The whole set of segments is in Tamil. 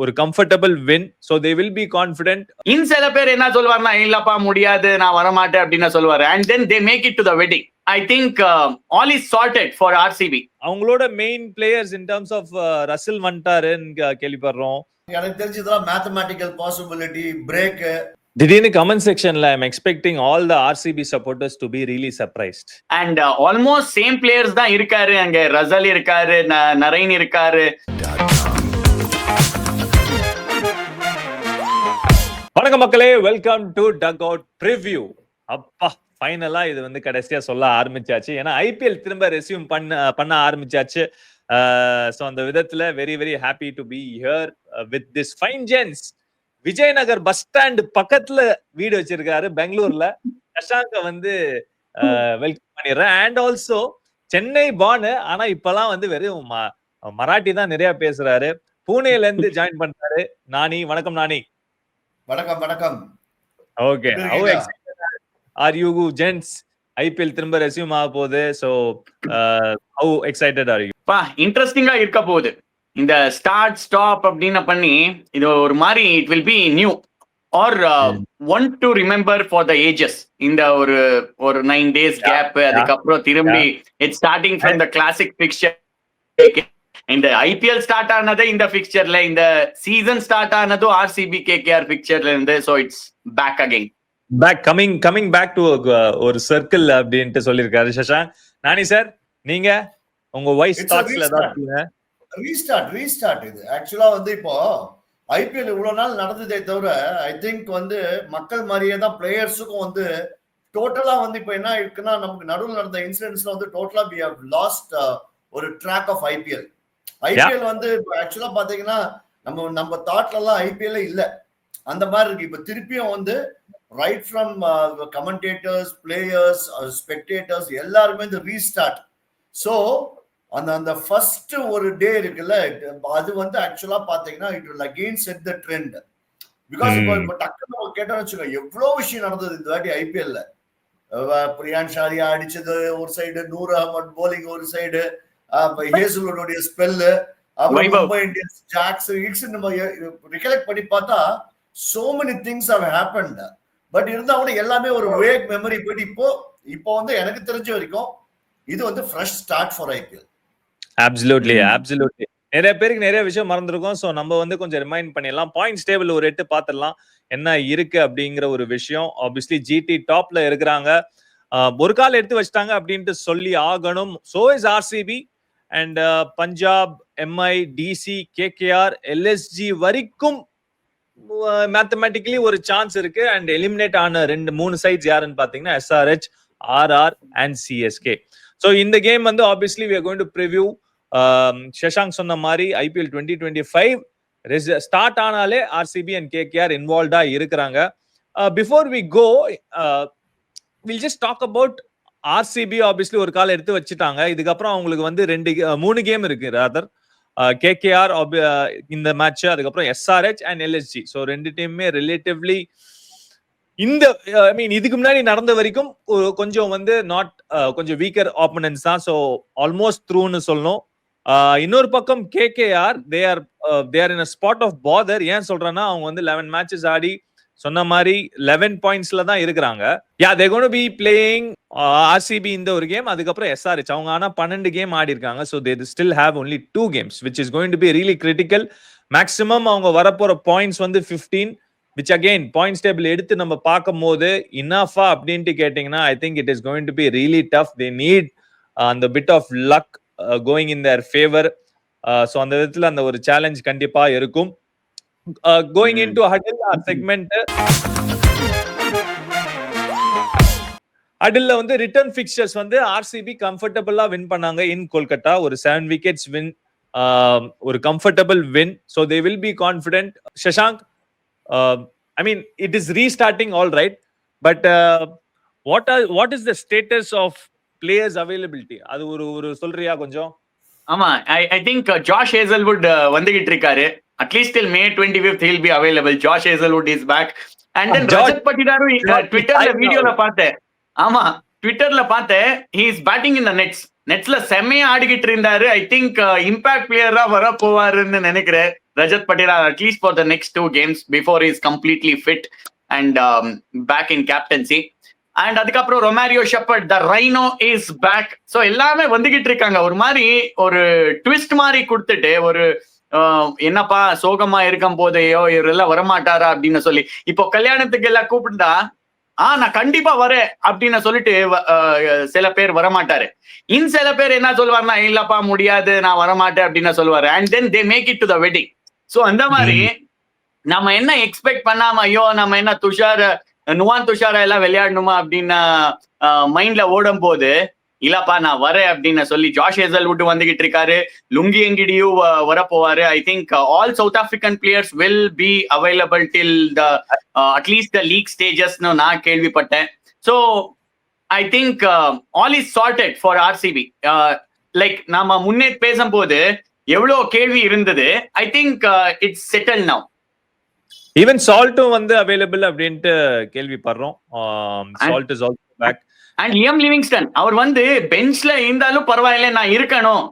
ஒரு comfortable win. So they will be confident. சில பேர் என்ன சொல்வாருன்னா, இல்லப்பா முடியாது, நான் வரமாட்டேன் அப்படின்னு சொல்லுவாரு. And then they make it to the wedding. I think all is charted for RCB. அவங்களோட main players in terms of Russell வந்துட்டாருன்னு கேள்விப்படுறோம். எனக்கு தெரிஞ்சதெல்லாம் மேத்தமேட்டிக்கல் பாசிபிலிட்டி பிரேக். திடீர்னு கமெண்ட் செக்ஷன்ல I am expecting all the RCB supporters to be really surprised. And almost same players தான் இருக்காரு. அங்க ரசல் இருக்காரு, நரைன் இருக்காரு. வணக்கம் மக்களே, welcome to duck out preview. அப்பா ஃபைனலா இது வந்து கடைசியா சொல்ல ஆரம்பிச்சாச்சு. ஏன்னா ஐபிஎல் திரும்ப ரெஸ்யூம் பண்ண ஆரம்பிச்சாச்சு. ஸோ அந்த விதத்துல very very happy to be here with this fine gents. Vijayanagar bus stand பக்கத்துல வீடு வச்சிருக்காரு பெங்களூர்ல. சஷாங்க வந்து வெல்கம் பண்ணிடுறேன். அண்ட் ஆல்சோ சென்னை பானு, ஆனா இப்பெல்லாம் வந்து வெறும் மராட்டி தான் நிறைய பேசுறாரு. பூனேல இருந்து ஜாயின் பண்றாரு நானி. வணக்கம் நானி. வணக்கம் வணக்கம். Okay, how excited are you gents? IPL திரும்ப ரெஸ்யூம் ஆக போகுது. So how excited are you? பா இன்ட்ரெஸ்டிங்கா இருக்க போகுது. இந்த ஸ்டார்ட் ஸ்டாப் அப்படின்னு பண்ணி இது ஒரு மாதிரி it will be new or one to remember for the ages. இந்த ஒரு 9 days கேப், அதுக்கப்புறம் திரும்பி it's starting from the classic fixture. இந்த ஐபிஎல் ஸ்டார்ட் ஆனது இந்த பிக்சர்ல, இந்த சீசன் ஸ்டார்ட் ஆனதும் ஆர்சிபி கேகேஆர் பிக்சர்ல இருந்து. So it's back again. Coming back to ஒரு சர்க்கிள் அப்படின்ட்டு சொல்லிருக்காரு சஷாங்க். நானி சார், நீங்க உங்க வாய்ஸ் தாட்ஸ்ல ஏதாவது ரீஸ்டார்ட் இது ஆக்சுவலா வந்து இப்போ ஐபிஎல் இவ்வளவு நாள் நடந்ததே தவிர ஐ திங்க் வந்து மக்கள் மாதிரியே தான் பிளேயர்ஸுக்கும் வந்து டோட்டலா வந்து இப்போ என்ன இருக்குன்னா, நமக்கு நடுவில் நடந்த இன்சிடென்ட்ஸ்ல வந்து டோட்டலா வி ஹவ் லாஸ்ட் ஒரு ட்ராக் ஆஃப் ஐபிஎல் வந்து ஆக்சுவலா பாத்தீங்கன்னா நம்ம தாட்ல எல்லாம் ஐபிஎல் இல்ல அந்த மாதிரி இருக்கு. இப்ப திருப்பியும் வந்து right from commentators, players, spectators எல்லாருமே இந்த ரீஸ்டார்ட். ஸோ அந்த ஃபர்ஸ்ட் ஒரு டே இருக்குல்ல, அது வந்து ஆக்சுவலா பாத்தீங்கன்னா it will again set the trend. Because இப்போ டக்குன்னு கேட்டோம்னு வச்சுக்கோங்க, எவ்வளவு விஷயம் நடந்தது இந்த வாட்டி ஐபிஎல்ல. பிரியான் ஷாரியா அடிச்சது ஒரு சைடு, நூர் அகமது போலிங் ஒரு சைடு, ஹேசலுடைய ஸ்பெல்லு, அப்புறம் மும்பை இந்தியன்ஸ் ஜாக்ஸ் நம்ம ரிகலெக்ட் பண்ணி பார்த்தா so many things have happened. But இருந்தா கூட எல்லாமே ஒரு வேக் மெமரி போயிட்டு இப்போ வந்து எனக்கு தெரிஞ்ச வரைக்கும் இது வந்து fresh start for IPL. Absolutely நிறைய பேருக்கு நிறைய விஷயம் மறந்துருக்கும். ஸோ நம்ம வந்து கொஞ்சம் ரிமைண்ட் பண்ணிடலாம். பாயிண்ட்ஸ் டேபிள் ஒரு 8 பார்த்துடலாம் என்ன இருக்கு அப்படிங்கிற ஒரு விஷயம். ஆப்வியஸ்லி ஜிடி டாப்ல இருக்கிறாங்க, ஒரு கால் எடுத்து வச்சிட்டாங்க அப்படின்ட்டு சொல்லி ஆகணும். So is RCB and Punjab, MI, DC, KKR, LSG வரைக்கும் மேத்தமேட்டிக்கலி ஒரு சான்ஸ் இருக்கு. அண்ட் எலிமினேட் ஆன 2-3 சைட்ஸ் யாருன்னு பாத்தீங்கன்னா SRH, RR and CSK. So இந்த கேம் வந்து obviously we are going to preview. Shashank சொன்ன மாதிரி ஐபிஎல் 2025 ஸ்டார்ட் ஆனாலே ஆர்சிபி அண்ட் கேகேஆர் இன்வால்வ்டா இருக்கிறாங்க. Before we go we'll just talk about RCB. Obviously ஒரு கால் எடுத்து வச்சுட்டாங்க. இதுக்கப்புறம் அவங்களுக்கு வந்து 3 கேம் இருக்கு. ராதர் கேகேஆர் இந்த மேட்ச், அதுக்கப்புறம் எஸ்ஆர்ஹெச் அண்ட் எல்எஸ்ஜி. ஸோ 2 டீமுமே ரிலேட்டிவ்லி இந்த ஐ மீன் இதுக்கு முன்னாடி நடந்த வரைக்கும் கொஞ்சம் வந்து கொஞ்சம் வீக்கர் ஆப்பனன்ஸ் தான். ஸோ ஆல்மோஸ்ட் த்ரூன்னு சொல்லணும். இன்னொரு பக்கம் KKR they are in a spot of bother. ஏன் சொல்றேன்னா, அவங்க வந்து 11 மேட்சஸ் ஆடி சொன்ன மாதிரி 11 பாயிண்ட்ஸ்ல தான் இருக்கிறாங்க. they're going to be playing RCB இந்த ஒரு கேம், அதுக்கப்புறம் எஸ்ஆர்ஹெச். அவங்க ஆனா 12 கேம் ஆடி இருக்காங்க. So they still have only 2 games which is going to be really critical. Maximum அவங்க வரப்போற பாயிண்ட்ஸ் வந்து 15, which again பாயிண்ட்ஸ் டேபிள் எடுத்து நம்ம பார்க்கும் போது இனஃபா அப்படின்ட்டு கேட்டீங்கன்னா I think it is going to be really tough. they need அந்த bit of luck going in their favor. So அந்த விதத்துல அந்த ஒரு சேலஞ்ச் கண்டிப்பா இருக்கும். Going into huddle segment, huddle வந்து ரிட்டர்ன் ஃபிக்சர்ஸ் வந்து ஆர்சிபி கம்ஃபர்டபிளா வின் பண்ணாங்க இன் கொல்கத்தா. ஒரு 7 wickets வின், ஒரு comfortable win. So they will be confident. Shashank, I mean it is restarting all right, but what is the status of players availability? அது ஒரு சொல்றியா கொஞ்சம்? ஆமா, ஐ திங்க் ஜாஷ் ஹேசல்வுட் வந்துகிட்டு இருக்காரு. At least till May 25th he'll be available. Josh Hazelwood is back. And then Rajat Patidar Twitterல வீடியோல பார்த்தேன். ஆமா, ட்விட்டர்ல பார்த்தேன். he is batting in the netsல செம்மையா ஆடிக்கிட்டு இருந்தாரு. ஐ திங்க் இம்பாக்ட் பிளேயரா வர போவாருன்னு நினைக்கிறேன். Rajat Patidar at least for the next 2 games before he is completely fit and back in captaincy. And அதுக்கப்புறம் Romario Shepherd the rhino is back. So எல்லாமே வந்துகிட்டு இருக்காங்க. ஒரு மாதிரி ஒரு ட்விஸ்ட் மாதிரி கொடுத்துட்டு ஒரு என்னப்பா சோகமா இருக்கும் போதையோ இவரெல்லாம் வரமாட்டாரா அப்படின்னு சொல்லி இப்போ கல்யாணத்துக்கு எல்லாம் கூப்பிட்டா நான் கண்டிப்பா வரேன் அப்படின்னு சொல்லிட்டு சில பேர் வரமாட்டாரு. சில பேர் என்ன சொல்லுவாருன்னா இல்லப்பா முடியாது நான் வரமாட்டேன் அப்படின்னு சொல்லுவாரு. And then they make it to the wedding. So அந்த மாதிரி நம்ம என்ன எக்ஸ்பெக்ட் பண்ணாம ஐயோ நம்ம என்ன நுவான் துஷாரா எல்லாம் விளையாடணுமா அப்படின்னு மைண்ட்ல ஓடும் போது இல்லப்பா நான் வரேன் அப்படின்னு சொல்லி ஜாஷ் ஹேசல்வுட் வந்துகிட்டு இருக்காரு. லுங்கி எங்கிடியும் வரப்போவாரு. I think all South African players will be available till the at least the league ஸ்டேஜஸ்னு நான் கேள்விப்பட்டேன். So I think all is sorted for RCB. Like நாம முன்னே பேசும்போது எவ்வளவு கேள்வி இருந்தது. I think it's settled now. Even சால்ட்டும் வந்து அவைலபிள் அப்படின்ட்டு கேள்விப்படுறோம். Salt is also back. And Liam Livingstone அவர் வந்து பெஞ்ச்ல இருந்தாலும் பரவாயில்ல நான் இருக்கணும்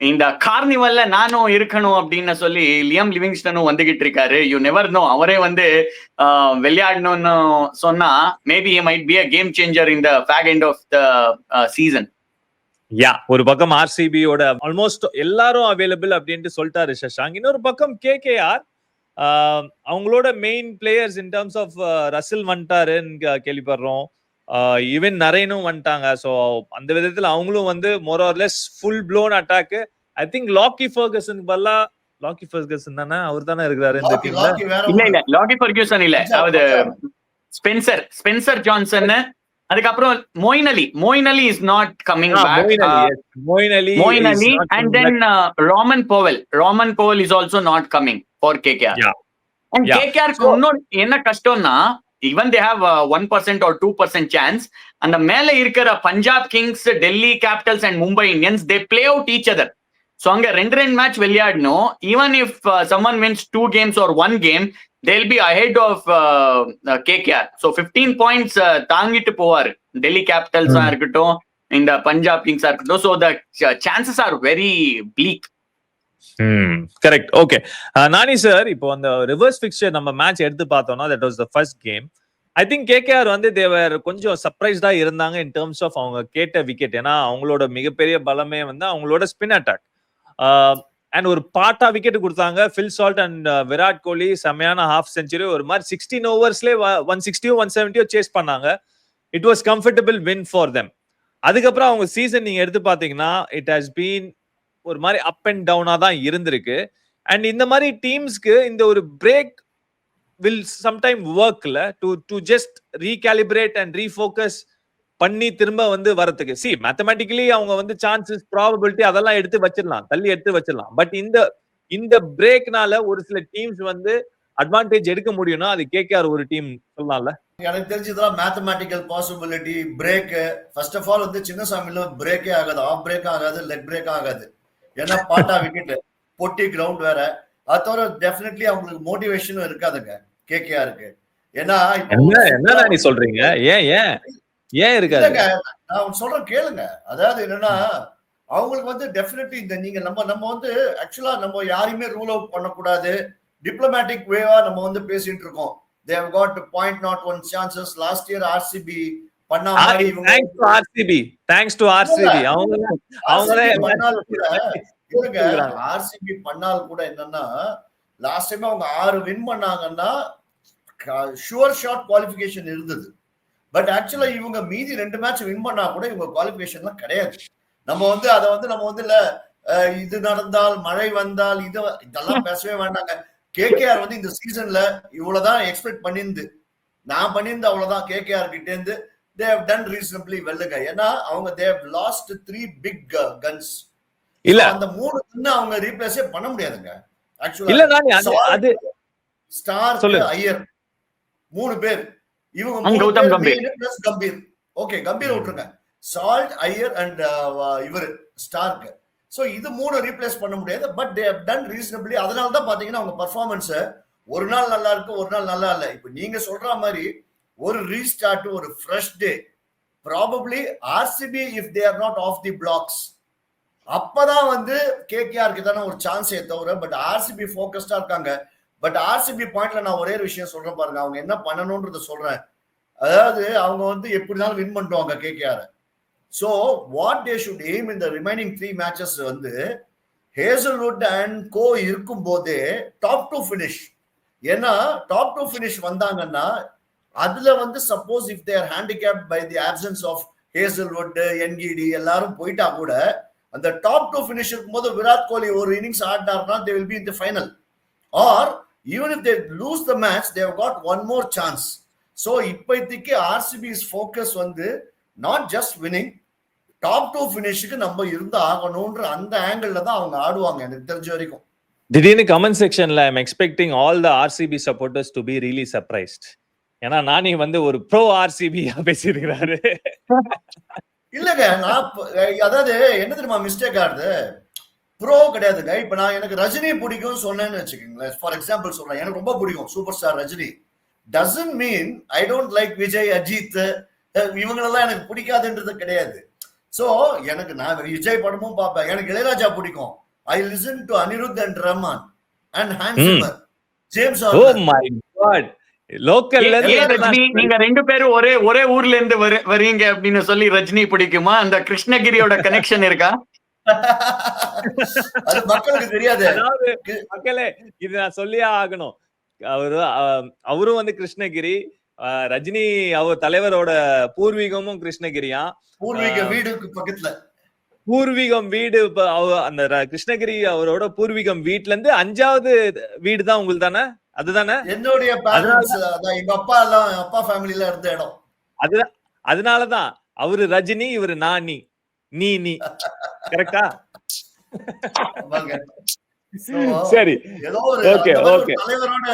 இந்த கார்னிவல்ல நானும் இருக்கணும் அப்படின்னு சொல்லி லியம் லிவிங்ஸ்டனும் வந்துகிட்டு இருக்காரு. You never know. அவரே வந்து விளையாடணும்னு சொன்னா maybe he might be a game changer in the back end of the season. Yeah, ஒரு பக்கம் ஆர்சிபியோட ஆல்மோஸ்ட் எல்லாரும் அவைலபிள் அப்படின்ட்டு சொல்லிட்டாரு சஷாங்க். இன்னொரு பக்கம் கேகேஆர் அவங்களோட main players in terms of Russell வந்துட்டாருன்னு கேள்விப்படுறோம். ஈவன் நரேனும் வந்துட்டாங்க. ஸோ அந்த விதத்துல அவங்களும் வந்து more or less full blown attack. I think Lockie Ferguson பல்லா லாக்கி ஃபர்கசன் தானே அவர் தானே இருக்கிறாரு இந்த டீம்ல. இல்ல லாக்கி ஃபர்கசன் இல்ல, அதாவது ஸ்பென்சர் ஜான்சன். அதுக்கப்புறம் Moeen Ali is not coming back. Moeen Ali and then Rovman Powell is also not coming for KKR. And கேகேஆருக்கு இன்னொரு என்ன கஷ்டம்னா even they have 1% or 2% chance. And the மேல இருக்கிற Punjab Kings, Delhi Capitals and Mumbai Indians they play out each other. So அங்க 2 மேட்ச் விளையாடணும். even if someone wins 2 games or 1 game they'll be ahead of KKR. So 15 points தாங்கிட்டு போவாரு டெல்லி கேபிட்டல்ஸா இருக்கட்டும் இந்த பஞ்சாப் கிங்ஸா இருக்கட்டும். So the chances are very bleak. Correct. Okay Nani sir, இப்போ அந்த ரிவர்ஸ் பிக்சர் நம்ம மேட்ச் எடுத்து பார்த்தோம்னா that was the first game. I think KKR வந்து தேவர் கொஞ்சம் சர்ப்ரைஸ்டா இருந்தாங்க இன் டர்ம்ஸ் ஆஃப் அவங்க கேட்ட விக்கெட். ஏன்னா அவங்களோட மிகப்பெரிய பலமே வந்து அவங்களோட ஸ்பின் அட்டாக். அண்ட் ஒரு பாட்டா விக்கெட் கொடுத்தாங்க. Phil Salt and Virat Kohli செமையான ஹாஃப் செஞ்சுரி. ஒரு மாதிரி 16 ஓவர்ஸ்லேயே 160 170 சேஸ் பண்ணாங்க. It was comfortable win for them. அதுக்கப்புறம் அவங்க சீசன் நீங்க எடுத்து பாத்தீங்கன்னா இட் ஹாஸ் பீன் ஒரு மாதிரி அப் அண்ட் டவுனா தான் இருந்திருக்கு. அண்ட் இந்த மாதிரி டீம்ஸ்க்கு இந்த ஒரு பிரேக் வில் சம்டைம் ஒர்க்ல to just recalibrate and refocus பண்ணி திரும்ப வந்து வரதுக்கு. சி மேத்தமெட்டிக்கலி அவங்க வந்து சான்சஸ் ப்ராபபிலிட்டி அதெல்லாம் தள்ளி எடுத்து வச்சிடலாம். பட் இந்த பிரேக்னால ஒரு சில டீம்ஸ் வந்து அட்வான்டேஜ் எடுக்க முடியும்னா அது கேகேஆர் ஒரு டீம் சொல்லலாம்ல. எனக்கு தெரிஞ்சதெல்லாம் mathematical possibility break. First of all வந்து சின்னசாமியில பிரேக்கே ஆகாது, ஆஃப் பிரேக் ஆகாது, லெக் பிரேக் ஆகாது. ஏன்னா பாட்டா விக்கெட் பொட்டி கிரவுண்ட் வேற. அது தவிர டெஃபினெட்லி அவங்களுக்கு மோட்டிவேஷனும் இருக்காதுங்க கேகேஆருக்கு. ஏன்னா என்ன நீ சொல்றீங்க? ஏன் இருக்காது? நான் சொல்றேன் கேளுங்க. அதாவது என்னன்னா அவங்களுக்கு வந்து டெஃபினெட்லி இந்த நீங்க நம்ம வந்து ஆக்சுவலா நம்ம யாரையுமே ரூல் அவுட் பண்ணக்கூடாது. டிப்ளமேட்டிக் வேவா நம்ம வந்து பேசிட்டு இருக்கோம். they have got 0.01 chances. last year RCB பண்ண மாதிரி இவங்க thanks to RCB அவங்களே RCB பண்ணால் கூட என்னன்னா லாஸ்ட் டைம் அவங்க 6 வின் பண்ணாங்கன்னா ஷுவர் ஷாட் குவாலிஃபிகேஷன் இருந்தது. பட் ஆக்சுவலா இவங்க மீதி 2 மேட்ச் வின் பண்ணா கூட இவங்க குவாலிஃபிகேஷன்லாம் கிடையாது. நம்ம வந்து அதை வந்து நம்ம வந்து இல்ல இது நடந்தால் மழை வந்தால் இதெல்லாம் பேசவே வேண்டாங்க. கேகேஆர் வந்து இந்த சீசன்ல இவ்வளவுதான் எக்ஸ்பெக்ட் பண்ணிருந்து நான் பண்ணிருந்து அவ்வளவுதான். கேகேஆர் கிட்ட இருந்து they have done reasonably well. ஏன்னா அவங்க they have lost 3 big guns. இல்ல அந்த 3 கன் அவங்க ரீப்ளேஸ் பண்ண முடியாதுங்க ஆக்சுவலா. இல்ல நானி அது ஸ்டார் ஐயர் 3 பேர் இவங்க கௌதம் கம்பீர் பிளஸ் கம்பீர். ஓகே கம்பீர் விட்டுருங்க. சால்ட் ஐயர் அண்ட் இவர் ஸ்டார்க். சோ இது 3 ரீப்ளேஸ் பண்ண முடியாது. But they have done reasonably. அதனால தான் பாத்தீங்கன்னா அவங்க பெர்ஃபார்மன்ஸ் ஒரு நாள் நல்லா இருக்கு, ஒரு நாள் நல்லா இல்ல. இப்போ நீங்க சொல்ற மாதிரி ஒரு ரீஸ்டார்ட், ஒரு fresh day, probably RCB if they are not off the blocks அப்பதான் வந்து கேகேஆருக்கு தானே ஒரு சான்ஸே தவிர, பட் ஆர்சிபி ஃபோக்கஸ்டா இருக்காங்க. பட் ஆர்சிபி பாயிண்ட்ல நான் ஒரே ஒரு விஷயம் சொல்றேன் பாருங்க, அவங்க என்ன பண்ணணும்ன்றத சொல்றேன். அதாவது அவங்க வந்து எப்படினாலும் வின் பண்ணுவாங்க KKR. So what they should aim இந்த ரிமைனிங் 3 மேட்சஸ் வந்து ஹேசல்வுட் அண்ட் கோ இருக்கும் போதே டாப் டு ஃபினிஷ். ஏன்னா டாப் டு ஃபினிஷ் வந்தாங்கன்னா அதுல வந்து suppose if there handicap by the absence of Hazlewood, Ngidi எல்லாரும் போயிட்டா கூட அந்த டாப் டு ஃபினிஷ் இருக்கும்போது விராட் கோலி ஒரு இன்னிங்ஸ் ஆடினார்னா they will be in the final. Or even if they lose the match they have got one more chance. So இப்போதைக்கு ஆர்சிபிஸ் ஃபோக்கஸ் வந்து not just winning, top two ஃபினிஷுக்கு நம்ம இருந்து ஆகணும்ன்ற அந்த ஆங்கிள் தான் அவங்க ஆடுவாங்க எனக்கு தெரிஞ்ச வரைக்கும். திடீர்னு கமெண்ட் செக்ஷன்ல I am expecting all the RCB supporters to be really surprised. ஏன்னா நானே வந்து ஒரு ப்ரோ ஆர்சிபியா பேசியிருக்கிறாரு. இல்லங்க நான் அதாவது என்ன தெரியுமா மிஸ்டேக் ஆகுது, ப்ரோ கிடையாதுங்க. இப்ப நான் எனக்கு ரஜினி பிடிக்கும் சொன்னேன்னு வச்சுக்கோங்களேன், ஃபார் எக்ஸாம்பிள் சொல்றேன், எனக்கு ரொம்ப பிடிக்கும் super star Rajini. Doesn't mean I don't like Vijay, Ajith இவங்களெல்லாம் எனக்கு பிடிக்காதுன்றது கிடையாது. சோ எனக்கு நான் விஜய் படமும் பார்ப்பேன், எனக்கு இளையராஜா பிடிக்கும். I listen to Anirudh and Rahman and Hans Zimmer, James oh my god, லோக்கல்ல நீங்க ரெண்டு பேரும் ஒரே ஊர்ல இருந்து வரீங்க அப்படின்னு சொல்லி ரஜினி பிடிக்குமா? அந்த கிருஷ்ணகிரியோட கனெக்ஷன் இருக்கா? அது மக்களுக்கு தெரியாது. மக்களே இது நான் சொல்லியே ஆகணும். அவரும் வந்து கிருஷ்ணகிரி, ரஜினி அவர் தலைவரோட பூர்வீகமும் கிருஷ்ணகிரியா. பூர்வீக வீடுக்கு பக்கத்துல பூர்வீகம் வீடு, அந்த கிருஷ்ணகிரி அவரோட பூர்வீகம் வீட்ல இருந்து 5வது வீடு தான் உங்களுக்கு தானே? அதுதானே என்னுடைய பேரண்ட்ஸ், எங்க அப்பா எல்லாம் அப்பா ஃபேமிலில இருந்த இடம். அதனாலதான் அவரு ரஜினி, இவரு நானி, நீ கரெக்டா? சரி, ஏதோ ஒரு தலைவரோட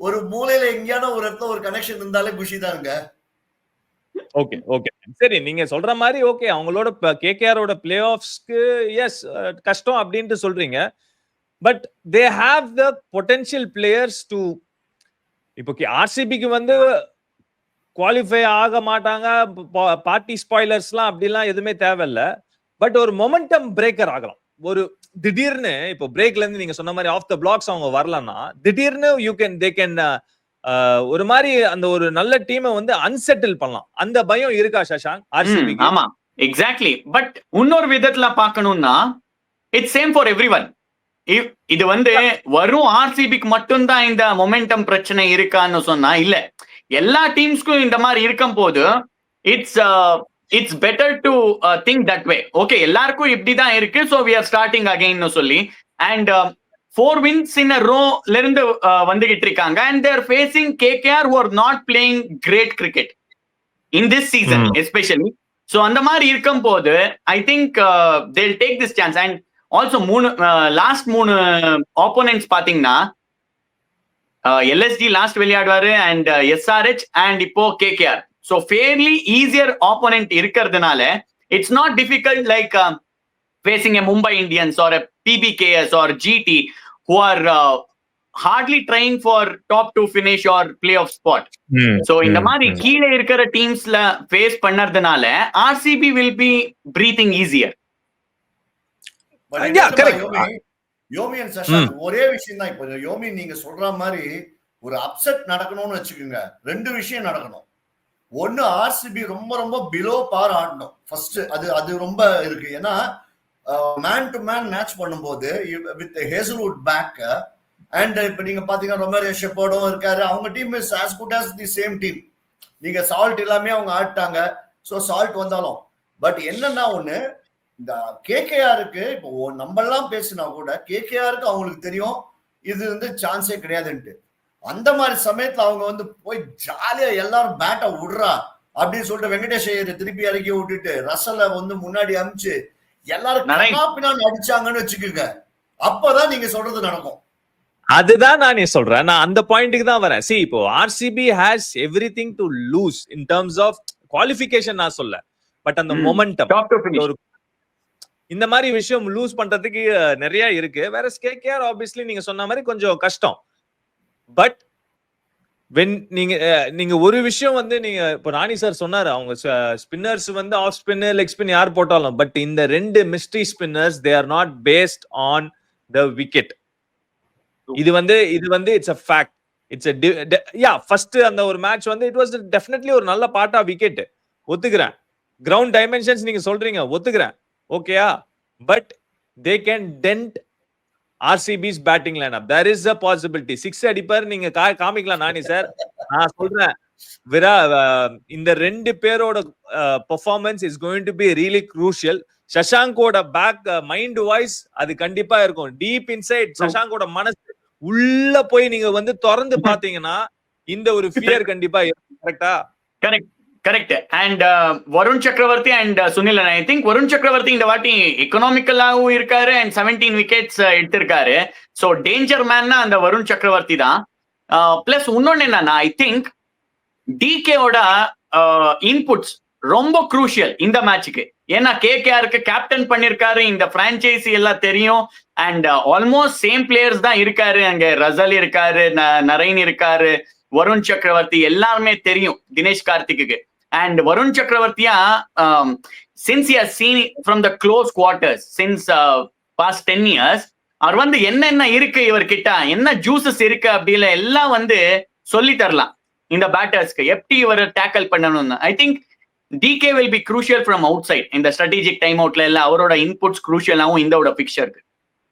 ஒரு மூலையில எங்கேயான ஒரு இடத்துல ஒரு கனெக்ஷன் இருந்தாலே குஷி தாங்க. ஓகே ஓகே சரி, நீங்க சொல்ற மாதிரி ஓகே, அவங்களோட கேகேஆரோட பிளே ஆஃப்ஸ்க்கு எஸ் கஷ்டம் அப்படின்ட்டு சொல்றீங்க. But they have the potential players to, இப்போ ஆர்சிபிக்கு வந்து குவாலிஃபை ஆக மாட்டாங்க, பார்ட்டி ஸ்பாய்லர்ஸ்லாம் அப்படிலாம் எதுவுமே தேவையில்ல. பட் ஒரு மொமெண்டம் பிரேக்கர் ஆகலாம். ஒரு திடீர்னு இப்போ பிரேக்ல இருந்து நீங்க சொன்ன மாதிரி ஆஃப் த பிளாக்ஸ் அவங்க வரலன்னா திடீர்னு தே கேன் ஒரு மாதிரி அந்த ஒரு நல்ல டீமை வந்து அன்செட்டில் பண்ணலாம். அந்த பயம் இருக்கா சஷாங்க் ஆர்சிபி? ஆமா, எக்ஸாக்ட்லி. பட் இன்னொரு விதத்துல பார்க்கணும்னா இட்ஸ் சேம் ஃபார் எவ்ரிவன். இது வந்து வரும் ஆர்சிபிக்கு மட்டும்தான் இந்த மொமெண்டம் பிரச்சனை இருக்கான்னு சொன்னா இல்ல, எல்லா டீம்ஸ்க்கும் இந்த மாதிரி இருக்கும் போது it's better to think that way. Okay, எல்லாருக்கும் இப்படிதான் இருக்கு, so we are starting again சொல்லி. And 4 wins in a row ல இருந்து வந்துகிட்டு இருக்காங்க. And they are facing KKR who are not playing great cricket in this season especially. So அந்த மாதிரி இருக்கும் போது I think they'll take this chance. And also last 3 opponents பாத்தீங்கன்னா LSG லாஸ்ட் விளையாடுவாரு and SRH and இப்போ KKR. So fairly easier opponent இருக்கிறதுனால it's not difficult like facing a Mumbai Indians or a PBKS or GT who are hardly trying for top 2 finish or playoff spot. So இந்த மாதிரி கீழே இருக்கிற டீம்ஸ்ல ஃபேஸ் பண்ணறதுனால RCB will be breathing easier. யோமி அண்ட் சஷாங்க் ஒரே விஷயம் தான். இப்போ யோமி நீங்க சொல்ற மாதிரி ஒரு அப்செட் நடக்கணும்னு வச்சுக்கோங்க, 2 விஷயம் நடக்கணும். ஒன்னு ஆர்சிபி ரொம்ப ரொம்ப பிலோ பார் ஆடணும் ஃபர்ஸ்ட். அது ரொம்ப இருக்கு. ஏன்னா மேன் டு மேன் மேட்ச் பண்ணும்போது வித் ஹேசல்வுட் பேக் அண்ட் இப்ப நீங்க பாத்தீங்கன்னா ரொமேரியோ ஷெப்பர்டும் இருக்காரு, அவங்க team is as good as the same team. நீங்க சால்ட் எல்லாமே அவங்க ஆட்டாங்க, ஸோ சால்ட் வந்தாலும். பட் என்னன்னா ஒண்ணு, இந்த கேகேஆருக்கு இப்போ நம்ம எல்லாம் பேசினா கூட கேகேஆருக்கு அவங்களுக்கு தெரியும் இது வந்து சான்ஸே கிடையாதுன்ட்டு. அந்த மாதிரி சமயத்துல அவங்க வந்து போய் ஜாலியா எல்லாரும் பேட்டை விடுறா அப்படின்னு சொல்லிட்டு வெங்கடேஷ் ஐயர் திருப்பி இறக்கி விட்டுட்டு ரசலை வந்து முன்னாடி அமிச்சு எல்லாரும் அடிச்சாங்கன்னு வச்சுக்கோங்க, அப்பதான் நீங்க சொல்றது நடக்கும். அதுதான் நானே சொல்றேன், நான் அந்த பாயிண்ட்டுக்கு தான் வரேன். See, இப்போ RCB has everything to lose in terms of qualification நான் சொல்ல, பட் அந்த மொமெண்டம் இந்த மாதிரி விஷயம் லூஸ் பண்றதுக்கு நிறைய இருக்கு. வேற கேகேஆர் ஆப்வியஸ்லி நீங்க சொன்ன மாதிரி கொஞ்சம் கஷ்டம். பட் நீங்க ஒரு விஷயம் வந்து நீங்க இப்போ ராணி சார் சொன்னாரு, அவங்க ஸ்பின்னர்ஸ் வந்து ஆஃப் ஸ்பின்னர் லெக் ஸ்பின் யார் போட்டாலும், பட் இந்த 2 mystery spinners they are not based on the wicket. இது வந்து it's a fact. It's first அந்த ஒரு மேட்ச் வந்து இட் வாஸ் டெஃபினெட்லி ஒரு நல்ல பார்ட் ஆஃப் விக்கெட், ஒத்துக்கிறேன். கிரவுண்ட் டைமென்ஷன்ஸ் நீங்க சொல்றீங்க, ஒத்துக்கிறேன், ஓகேயா. But they can dent RCB's batting lineup. there is a possibility. 6 அடிப்பார் நீங்க காமிக்கலாம் நானி சார். நான் சொல்றேன், இந்த 2 பேரோட performance is going to be really crucial. சஷாங்கோட பேக் மைண்ட் வாய்ஸ் அது கண்டிப்பா இருக்கும். டீப் இன்சைட் சஷாங்கோட மனசு உள்ள போய் நீங்க வந்து திறந்து பாத்தீங்கன்னா இந்த ஒரு ஃபியர் கண்டிப்பா இருக்கும். கரெக்டா? கரெக்ட். அண்ட் வருண் சக்கரவர்த்தி and Sunil, I think Varun சக்கரவர்த்தி இந்த வாட்டி எக்கனாமிக்கலாவும் இருக்காரு அண்ட் 17 விக்கெட்ஸ் எடுத்திருக்காரு. ஸோ டேஞ்சர் மேன்னா அந்த வருண் சக்கரவர்த்தி தான். பிளஸ் இன்னொன்னு என்னன்னா, ஐ திங்க் டிகேவோட இன்புட்ஸ் ரொம்ப குரூஷியல் இந்த மேட்சுக்கு. ஏன்னா கேகேஆருக்கு கேப்டன் பண்ணிருக்காரு, இந்த பிரான்ச்சைசி எல்லாம் தெரியும். அண்ட் ஆல்மோஸ்ட் சேம் பிளேயர்ஸ் தான் இருக்காரு. அங்க ரசல் இருக்காரு, நரேன் இருக்காரு, வருண் சக்கரவர்த்தி எல்லாருமே தெரியும் தினேஷ் கார்த்திக்கு. And Varun Chakravartiya, since he has seen from the close quarters since past 10 years, அவர் வந்து என்ன இருக்கு இவர்கிட்ட, என்ன ஜூசஸ் இருக்கு அப்படில எல்லாம் வந்து சொல்லி தரலாம் இந்த பேட்டர்ஸ்க்கு எப்படி இவர் டேக்கிள் பண்ணணும்னு. I think DK will be crucial from outside. இந்த ஸ்ட்ராட்டஜிக் டைம் அவுட்ல எல்லாம் அவரோட இன்புட்ஸ் க்ரூஷியலாகவும் இந்த பிக்சருக்கு.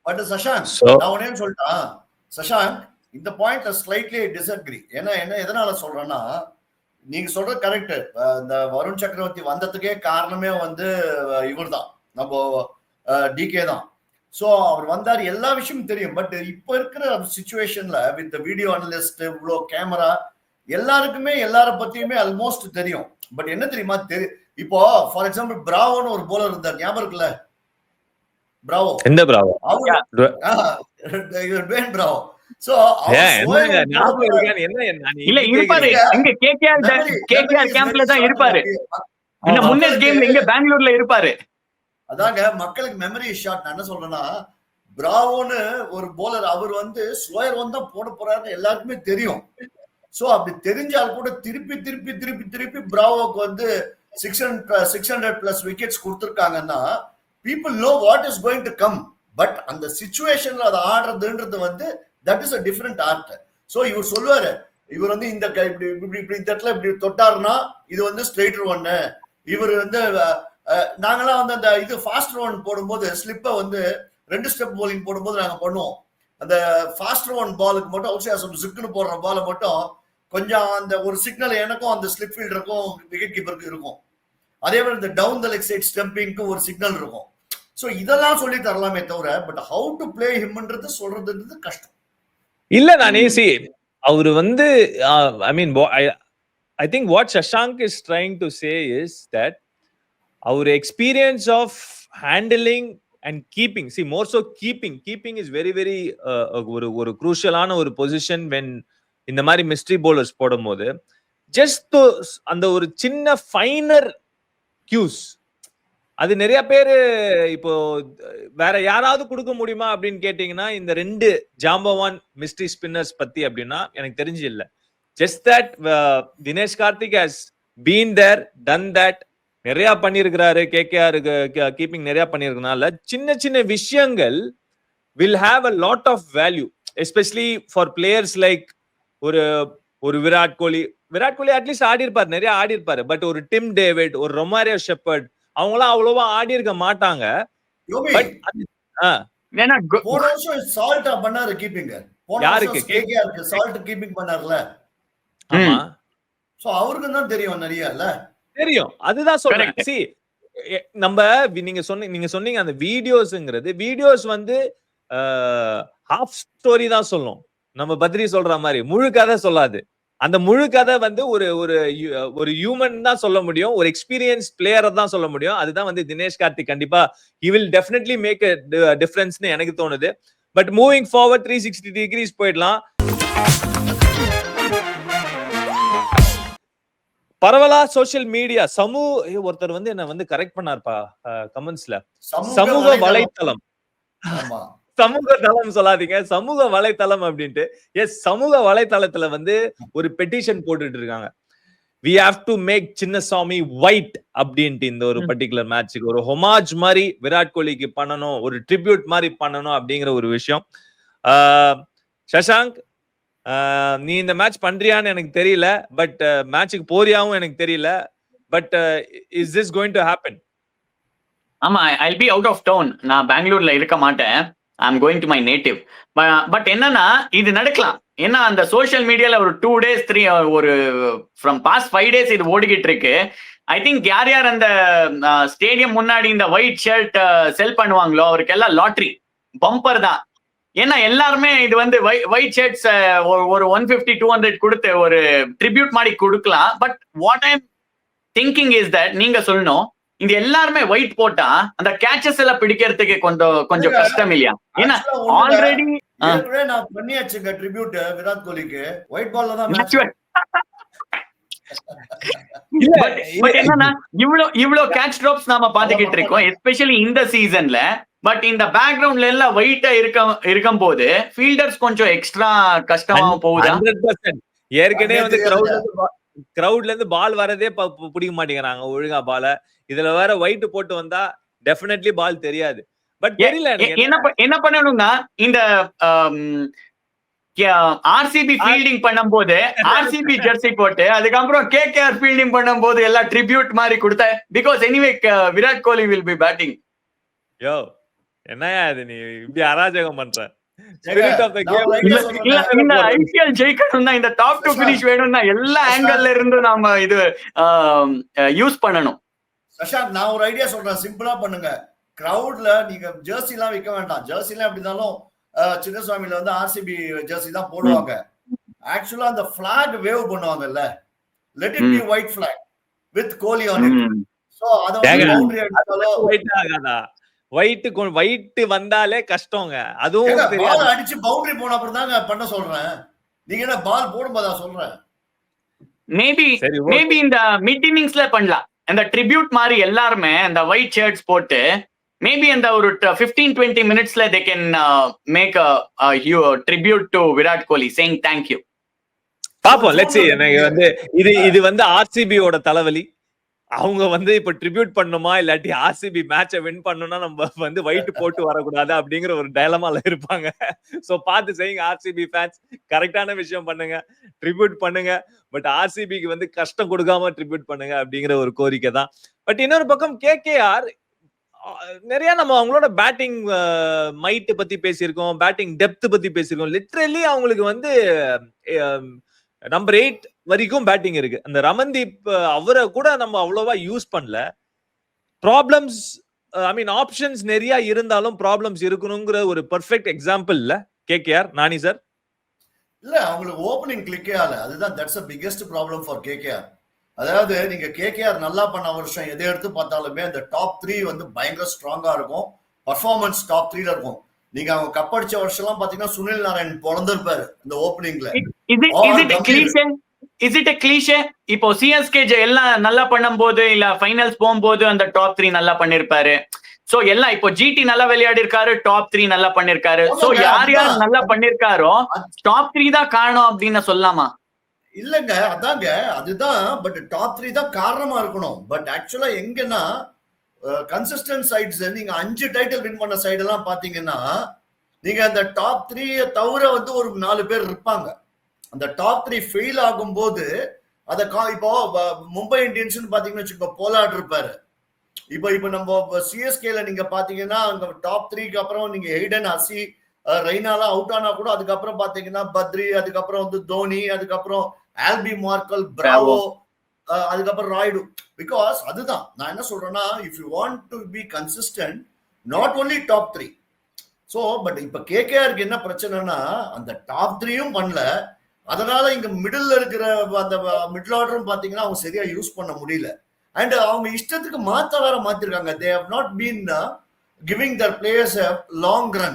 பட் சஷாங்க், நான் உடனே சொல்லிட்டேன் சஷாங்க், இந்த பாயிண்ட்ல ஸ்லைட்லி டிஸ்அக்ரி. ஏன்னா எதனால சொல்றேன்னா, நீங்க சொல்றது கரெக்ட். இந்த வருண் சக்கரவர்த்தி வந்ததுக்கே காரணமே வந்து இவர் தான், நம்ம டிகே தான். ஸோ அவர் வந்தார், எல்லா விஷயமும் தெரியும். பட் இப்ப இருக்கிற சிச்சுவேஷன்ல வித் வீடியோ அனலிஸ்ட், இவ்வளோ கேமரா, எல்லாருக்குமே எல்லார பத்தியுமே ஆல்மோஸ்ட் தெரியும். பட் என்ன தெரியுமா, இப்போ ஃபார் எக்ஸாம்பிள் பிராவோன்னு ஒரு போலர் இருந்தார், ஞாபகம் இருக்குல்ல? பிராவோ, எந்த பிராவோ? Dwayne Bravo. அதாங்க மக்களுக்கு மெமரி ஷாட். நான் என்ன சொல்றேன்னா, பிராவோன்னு ஒரு போலர், அவர் வந்து ஸ்லோயர் ஒன் தான் போட போறாருன்னு எல்லாருக்குமே தெரியும். சோ அப்படி தெரிஞ்சால் கூட திருப்பி திருப்பி திருப்பி திருப்பி பிராவோக்கு வந்து 600 பிளஸ் விக்கெட்ஸ் கொடுத்துருக்காங்கன்னா people know what is going to come. But அந்த சிச்சுவேஷன்ல அதை ஆடுறதுன்றது வந்து that is a different art. So இவர் சொல்லுவாரு, இவர் வந்து இந்த இப்படி இப்படி இந்த இடத்துல இப்படி தொட்டாருன்னா இது வந்து ஸ்ட்ரெயிட்டர் ஒன்னு. இவர் வந்து நாங்கெல்லாம் வந்து அந்த இது ஃபாஸ்டர் ஒன் போடும்போது ஸ்லிப்பை வந்து 2 ஸ்டெப் போலிங் போடும்போது நாங்க பண்ணுவோம். அந்த ஃபாஸ்டர் ஒன் பாலுக்கு மட்டும் அவுட் சிக்குன்னு போடுற பாலை மட்டும் கொஞ்சம் அந்த ஒரு சிக்னல் எனக்கும் அந்த ஸ்லிப் ஃபீல்டருக்கும் விக்கெட் கீப்பருக்கு இருக்கும். அதே மாதிரி இந்த டவுன் த லெக் சைட் ஸ்டம்பிங்க்கு ஒரு சிக்னல் இருக்கும். சோ இதெல்லாம் சொல்லி தரலாமே தவிர, பட் ஹவு டு பிளே ஹிம்ன்றது சொல்றதுன்றது கஷ்டம். இல்ல நானே அவரு வந்து I mean I think what Shashank is trying to say is that our experience of handling and keeping, see more so keeping is very very ஒரு crucial-ஆன ஒரு position when இந்த மாதிரி mystery bowlers போடும்போது just அந்த ஒரு சின்ன finer cues அது நிறைய பேரு இப்போ வேற யாராவது கொடுக்க முடியுமா அப்படின்னு கேட்டீங்கன்னா, இந்த 2 ஜாம்பவான் மிஸ்ட்ரி ஸ்பின்னர்ஸ் பத்தி அப்படின்னா எனக்கு தெரிஞ்சு இல்ல. Just that Dinesh Karthik has been there, done that, நிறைய பண்ணிருக்கிறாரு. கேகேஆர் கீப்பிங் நிறைய பண்ணிருக்கனால சின்ன சின்ன விஷயங்கள் will have a lot of value, especially for players like ஒரு விராட் கோலி அட்லீஸ்ட் ஆடி இருப்பாரு, நிறைய ஆடி இருப்பாரு. பட் ஒரு டிம் டேவிட், ஒரு ரொமாரியோ ஷெப்பர்ட், அவங்களாம் அவ்வளவா ஆடி இருக்க மாட்டாங்க. அவருக்கு தான் தெரியும், நிறைய தெரியும். அதுதான் சொல்றேன். நீங்க சொன்னீங்க அந்த வீடியோஸ் வந்து ஹாஃப் ஸ்டோரி தான் சொல்லும். நம்ம பத்ரி சொல்ற மாதிரி முழு கதை சொல்லாது. அந்த முழு கதை வந்து ஒரு ஹியூமன் தான் சொல்ல முடியும், ஒரு எக்ஸ்பீரியன்ஸ் பிளேயரை தான் சொல்ல முடியும். அதுதான் வந்து தினேஷ் கார்த்திக் கண்டிப்பா he will definitely make a difference னு எனக்கு தோணுது. பட் மூவிங் ஃபார்வர்ட் 360 டிகிரிஸ் போயிடலாம். பரவலா சோசியல் மீடியா ஒருத்தர் வந்து என்ன வந்து கரெக்ட் பண்ணார்ப்பா கமெண்ட்ஸ்ல, சமூக வலைத்தளம் சமூக தளம் சொல்லாதீங்க, சமூக வலைத்தளம் அப்படின்ட்டு. எஸ், சமூக வலைத்தளத்துல வந்து ஒரு பெட்டிஷன் போட்டுட்டு இருக்காங்க. we have to make Chinnasamy white அப்படின்ட்டு இந்த ஒரு பர்టిక్యులர் மேட்ச்சுக்கு ஒரு ஹோமாஜ் மாதிரி விராட் கோலிக்கு பண்ணணும், ஒரு ட்ரிபியூட் மாதிரி பண்ணணும் அப்படிங்கிற ஒரு விஷயம். சஷாங்க், நீ இந்த மேட்ச் பண்றியான்னு எனக்கு தெரியல, பட் மேட்சுக்கு போறியாவும் எனக்கு தெரியல, but is this going to happen? ஆமா, I'll be out of town. நான் பெங்களூர்ல இருக்க மாட்டேன். I'm going to my native. But என்னன்னா இது நடக்கலாம். ஏன்னா அந்த சோஷியல் மீடியால ஒரு 2 days 3 ஒரு ஃப்ரம் பாஸ்ட் 5 days இது ஓடிக்கிட்டு இருக்கு. ஐ திங்க் யார் யார் அந்த ஸ்டேடியம் முன்னாடி இந்த ஒயிட் ஷர்ட் செல் பண்ணுவாங்களோ அவருக்கு எல்லாம் லாட்ரி பம்பர் தான். ஏன்னா எல்லாருமே இது வந்து ஒயிட் ஷர்ட்ஸ் ஒரு 150-200 கொடுத்து ஒரு ட்ரிபியூட் மாதிரி கொடுக்கலாம். But what I am thinking is that நீங்க சொல்லணும், இது எல்லாருமே ஒயிட் போட்டா அந்த கேச்சஸ் எல்லாம் பிடிக்கிறதுக்கு கொஞ்சம் கஷ்டம் இல்லையா? ஏன்னா ஆல்ரெடி நான் பண்ணியாச்சுங்க ட்ரிபியூட் விராட் கோலிக்கு ஒயிட் பால்ல தான் மேட்ச். பட் என்னன்னா இவ்வளவு கேட்ச் டிராப்ஸ் நாம பாத்துக்கிட்டு இருக்கோம் எஸ்பெஷலி இந்த சீசன்ல. பட் இந்த பேக்ரவுண்ட்ல எல்லாம் ஒயிட்டா இருக்கும் போது ஃபீல்டர்ஸ் கொஞ்சம் எக்ஸ்ட்ரா கஷ்டமா போகுதா? 100%. ஏற்கனவே வந்து கிரவுட்ல இருந்து பால் வரதே பிடிக்க மாட்டேங்கிறாங்க ஒழுங்கா பால. இதுல வேற ஒயிட் போட்டு வந்தா டெஃபினெட்லி பால் தெரியாது. பட் தெரியல என்ன பண்ணணும்னா இந்த ஆர்சிபி ஃபீல்டிங் பண்ணும்போது ஆர்சிபி ஜெர்சி போட்டு அதுக்கப்புறம் கேகேஆர் ஃபீல்டிங் பண்ணும்போது எல்லாம் ட்ரிபியூட் மாதிரி கொடுத்த. Because anyway Virat Kohli will be batting. Yo என்னயா இது நீ இப்படி அராஜகம் பண்ற? ஸ்பிரிட் ஆஃப் தி கேம் இந்த ஐபிஎல் ஜெயிக்கணும்னா இந்த டாப் 2 ஃபினிஷ் வேணும்னா எல்லா ஆங்கிள் இருந்து நாம இது யூஸ் பண்ணணும். சஷாந்த், நான் ஒரு ஐடியா சொல்றேன், சிம்பிளா பண்ணுங்க. கிரவுட்ல நீங்க ஜெர்சி எல்லாம் விற்க வேண்டாம். ஜெர்சி எல்லாம் எப்படி இருந்தாலும் சின்னசாமியில வந்து ஆர்சிபி ஜெர்சி தான் போடுவாங்க. ஆக்சுவலா அந்த பிளாக் வேவ் பண்ணுவாங்கல்ல, let it be white black with Kohli on it. So அத வந்து பவுண்டரி அடிச்சாலோ ஒயிட் ஆகாதா? ஒயிட் வந்தாலே கஷ்டங்க. அதுவும் பால் அடிச்சு பவுண்டரி போன அப்புறம் தாங்க பண்ண சொல்றேன். நீங்க என்ன பால் போடும்போதா சொல்றேன்? மேபி இந்த மிட் இன்னிங்ஸ்ல பண்ணலாம். அந்த ட்ரிபியூட் மாதிரி எல்லாருமே அந்த ஒயிட் ஷர்ட்ஸ் போட்டு மேபி அந்த ஒரு 15-20 மினிட்ஸ்ல they can make a tribute to Virat Kohli saying thank you. பாப்போம், லெட்ஸ் see. எனக்கு வந்து இது வந்து ஆர்சிபி ஓட தலைவலி. அவங்க வந்து இப்ப ட்ரிபியூட் பண்ணுமா இல்லாட்டி ஆர்சிபி மேட்சை வின் பண்ணணும்னா நம்ம வந்து ஒயிட் போட்டு வரக்கூடாது அப்படிங்கிற ஒரு டயலமால இருப்பாங்க. சோ பார்த்து செய்யுங்க ஆர்சிபி ஃபேன்ஸ், கரெக்டான விஷயம் பண்ணுங்க, ட்ரிபியூட் பண்ணுங்க. பட் ஆர்சிபிக்கு வந்து கஷ்டம் கொடுக்காம ட்ரிபியூட் பண்ணுங்க அப்படிங்கிற ஒரு கோரிக்கை தான். பட் இன்னொரு பக்கம் கேகேஆர் நிறைய நம்ம அவங்களோட பேட்டிங் மைட் பத்தி பேசியிருக்கோம், பேட்டிங் டெப்த் பத்தி பேசியிருக்கோம். லிட்ரலி அவங்களுக்கு வந்து நம்பர் 8 வரைக்கும் பேட்டிங் இருக்கு. அந்த ரமன்தீப் அவரை கூட நம்ம அவ்வளவா யூஸ் பண்ணல. ப்ராப்ளம்ஸ் ஐ மீன் ஆப்ஷன்ஸ் நிறைய இருந்தாலும் ப்ராப்ளம்ஸ் இருக்கணுங்கிற ஒரு பெர்ஃபெக்ட் எக்ஸாம்பிள் இல்ல கேகேஆர். நானி சார் இல்ல, அவங்களுக்கு ஓபனிங் கிளிக்கே ஆகல. அதுதான் that's a biggest problem for KKR. அதாவது நீங்க கேகேஆர் நல்லா பண்ண வருஷம் எதை எடுத்து பார்த்தாலுமே அந்த டாப் 3 வந்து பயங்கர ஸ்ட்ராங்கா இருக்கும். பர்ஃபார்மன்ஸ் டாப் 3ல இருக்கும். நீங்க அவங்க கப் அடிச்ச வருஷம் எல்லாம் பாத்தீங்கன்னா சுனில் நாராயண் பிறந்திருப்பாரு இந்த ஓப்பனிங்ல. Is it a cliché? இப்போ சிஎஸ்கே எல்லாம் நல்லா பண்ணும்போது இல்ல ஃபைனல்ஸ் போகும்போது அந்த டாப் 3 நல்லா பண்ணிருப்பாரு. சோ எல்லாம் இப்போ ஜிடி நல்லா விளையாடி இருக்காரு, டாப் 3 நல்லா பண்ணிருக்காரு. சோ யார் நல்லா பண்ணிருக்காரோ டாப் 3 தான் காரணம் அப்படின்னு சொல்லலாமா? இல்லங்க, அதாங்க அதுதான். பட் டாப் 3 தான் காரணமா இருக்கணும். பட் ஆக்சுவலா எங்கன்னா கன்சிஸ்டன்ட் சைட்ஸ் நீங்க 5 டைட்டில் வின் பண்ண சைடு எல்லாம் பாத்தீங்கன்னா நீங்க அந்த டாப் 3 தவிர வந்து ஒரு 4 பேர் இருப்பாங்க. அந்த டாப் 3 ஃபெயில் ஆகும் போது அத இப்போ மும்பை இந்தியன்ஸ் பாத்தீங்கன்னா வச்சுக்கோ, போலார்ட் இருப்பாரு. இப்போ நம்ம சிஎஸ்கேல நீங்க பாத்தீங்கன்னா அங்க டாப் 3க்கு அப்புறம் நீங்க ஹெய்டன், ஹசி, ரெய்னாலாம் அவுட் ஆனா கூட அதுக்கப்புறம் பாத்தீங்கன்னா பத்ரி, அதுக்கப்புறம் வந்து தோனி, அதுக்கப்புறம் ஆல்பி மார்க்கல், பிராவோ, அதுக்கப்புறம் ராய்டு. பிகாஸ் அதுதான் நான் என்ன சொல்றேன்னா, if you want to be consistent not only top 3. So but இப்ப கேகேஆருக்கு என்ன பிரச்சனைனா அந்த டாப் 3யும் பண்ணல. அதனால இங்க மிடில் இருக்கிற அந்த மிடில் ஆர்டரும் பாத்தீங்கன்னா அவங்க சரியா யூஸ் பண்ண முடியல. அண்ட் அவங்க இஷ்டத்துக்கு மாத்த வேற மாத்திருக்காங்க. They have not been giving their players a long run.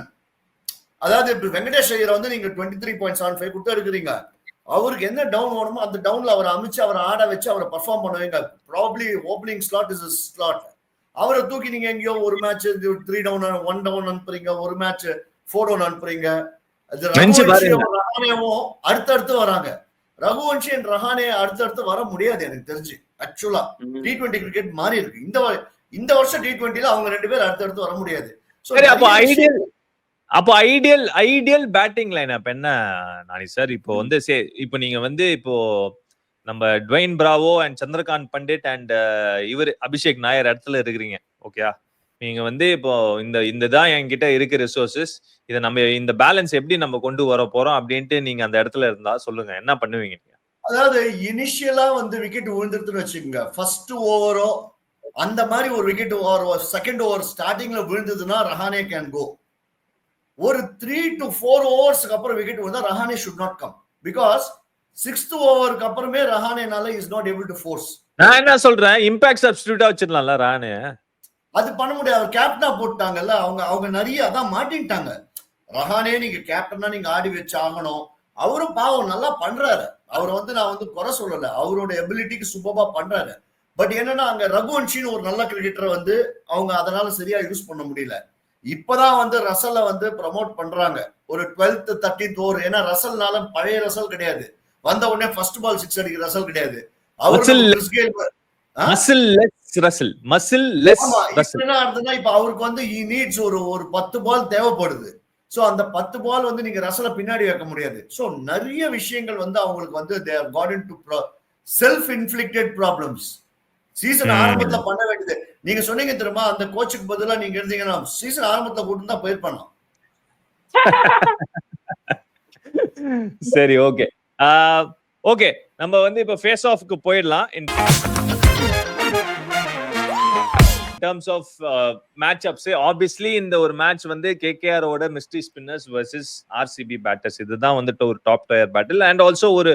அதாவது இப்ப வெங்கடேஷ் ஐயரை வந்து நீங்க 23.75 கொடுத்து எடுக்கிறீங்க. அவருக்கு என்ன டவுன் வேணுமோ அந்த டவுன்ல அவரை அமைச்சு அவரை ஆட வச்சு அவரை பர்ஃபார்ம் பண்ணுவீங்க. Probably opening slot is slot. அவரை தூக்கி நீங்க எங்கேயோ ஒரு மேட்ச் 3 டவுன் 1 டவுன் அனுப்புறீங்க, ஒரு மேட்ச் போட்டோ அனுப்புறீங்க. நினைச்சு பாருங்க. ரகுவன்ஷியும் ரஹானேவும் அடுத்தடுத்து வராங்க. ரகுவன்ஷி அண்ட் ரஹானே அடுத்தடுத்து வர முடியாது எனக்கு தெரிஞ்சு. ஆக்சுவலா T20 கிரிக்கெட் மாறி இருக்கு. இந்த வருஷம் T20ல அவங்க 2 பேர் அடுத்தடுத்து வர முடியாது. சரி, அப்போ ஐடியல் பேட்டிங் லைன் அப் என்ன நானி சார்? இப்போ வந்து இப்போ நீங்க வந்து இப்போ நம்ம Dwayne Bravo and Chandrakant Pandit and இவர் அபிஷேக் நாயர் இடத்துல இருக்கிறீங்க. ஓகேயா? நீங்க வந்து இப்போ இந்த தான் என்கிட்ட இருக்கு ரிசோர்சஸ், இதை நம்ம இந்த பேலன்ஸ் எப்படி நம்ம கொண்டு வர போறோம் அப்படின்ட்டு நீங்க அந்த இடத்துல இருந்தா சொல்லுங்க, என்ன பண்ணுவீங்க? அதாவது இனிஷியலா வந்து விக்கெட் விழுந்துருதுன்னு வச்சுக்கோங்க, ஃபர்ஸ்ட் ஓவரோ அந்த மாதிரி ஒரு விக்கெட் ஓவர், செகண்ட் ஓவர் ஸ்டார்டிங்ல விழுந்ததுன்னா ரஹானே கேன் கோ. ஒரு 3 to 4 ஓவர்ஸ்க்கு அப்புறம் விக்கெட் விழுந்தா Rahane should not come. Because 6th ஓவருக்கு அப்புறமே ரஹானேனால is not able to force. நான் என்ன சொல்றேன், இம்பாக்ட் சப்ஸ்டிட்யூட்டா வச்சிடலாம்ல ரஹானே. அது பண்ண முடியாது. அவர் கேப்டனா போட்டாங்கல்ல, அவங்க நிறைய அதான் மாட்டிட்டாங்க. ரஹானே நீங்க கேப்டனா நீங்க ஆடி வச்சு ஆகணும். அவரும் பாவம் நல்லா பண்றாரு. அவர் வந்து நான் வந்து குறை சொல்லல, அவரோட எபிலிட்டிக்கு சூப்பரா பண்றாரு. பட் என்னன்னா அங்க ரகுவன்ஷின்னு ஒரு நல்ல கிரிக்கெட்டரை வந்து அவங்க அதனால சரியா யூஸ் பண்ண முடியல. இப்பதான் வந்து ரசலை வந்து ப்ரமோட் பண்றாங்க ஒரு 12th 13th ஓவர். ஏன்னா ரசல்னால பழைய ரசல் கிடையாது, வந்த உடனே ஃபர்ஸ்ட் பால் 6 அடிக்கிற ரசல் கிடையாது. இப்ப அவருக்கு வந்து ஒரு 10 பால் தேவைப்படுது. சோ அந்த 10 பால் வந்து நீங்க ரசலை பின்னாடி வைக்க முடியாது. சோ நிறைய விஷயங்கள் வந்து அவங்களுக்கு வந்து they have got into self inflicted problems. Season ஆரம்பத்துல பண்ண வேண்டியது நீங்க சொன்னீங்க தெரியுமா, அந்த கோச்சுக்கு பதிலா நீங்க இருந்தீங்கன்னா சீசன் ஆரம்பத்துல கூட்டு தான் போயிருப்பாங்க. சரி, ஓகே ஓகே, நம்ம வந்து இப்ப ஃபேஸ் ஆஃப்க்கு போயிடலாம். In terms of match ups, obviously இந்த ஒரு மேட்ச் வந்து KKR ஓட mystery spinners versus RCB batters, இதுதான் வந்துட்டு ஒரு top tier battle. And also ஒரு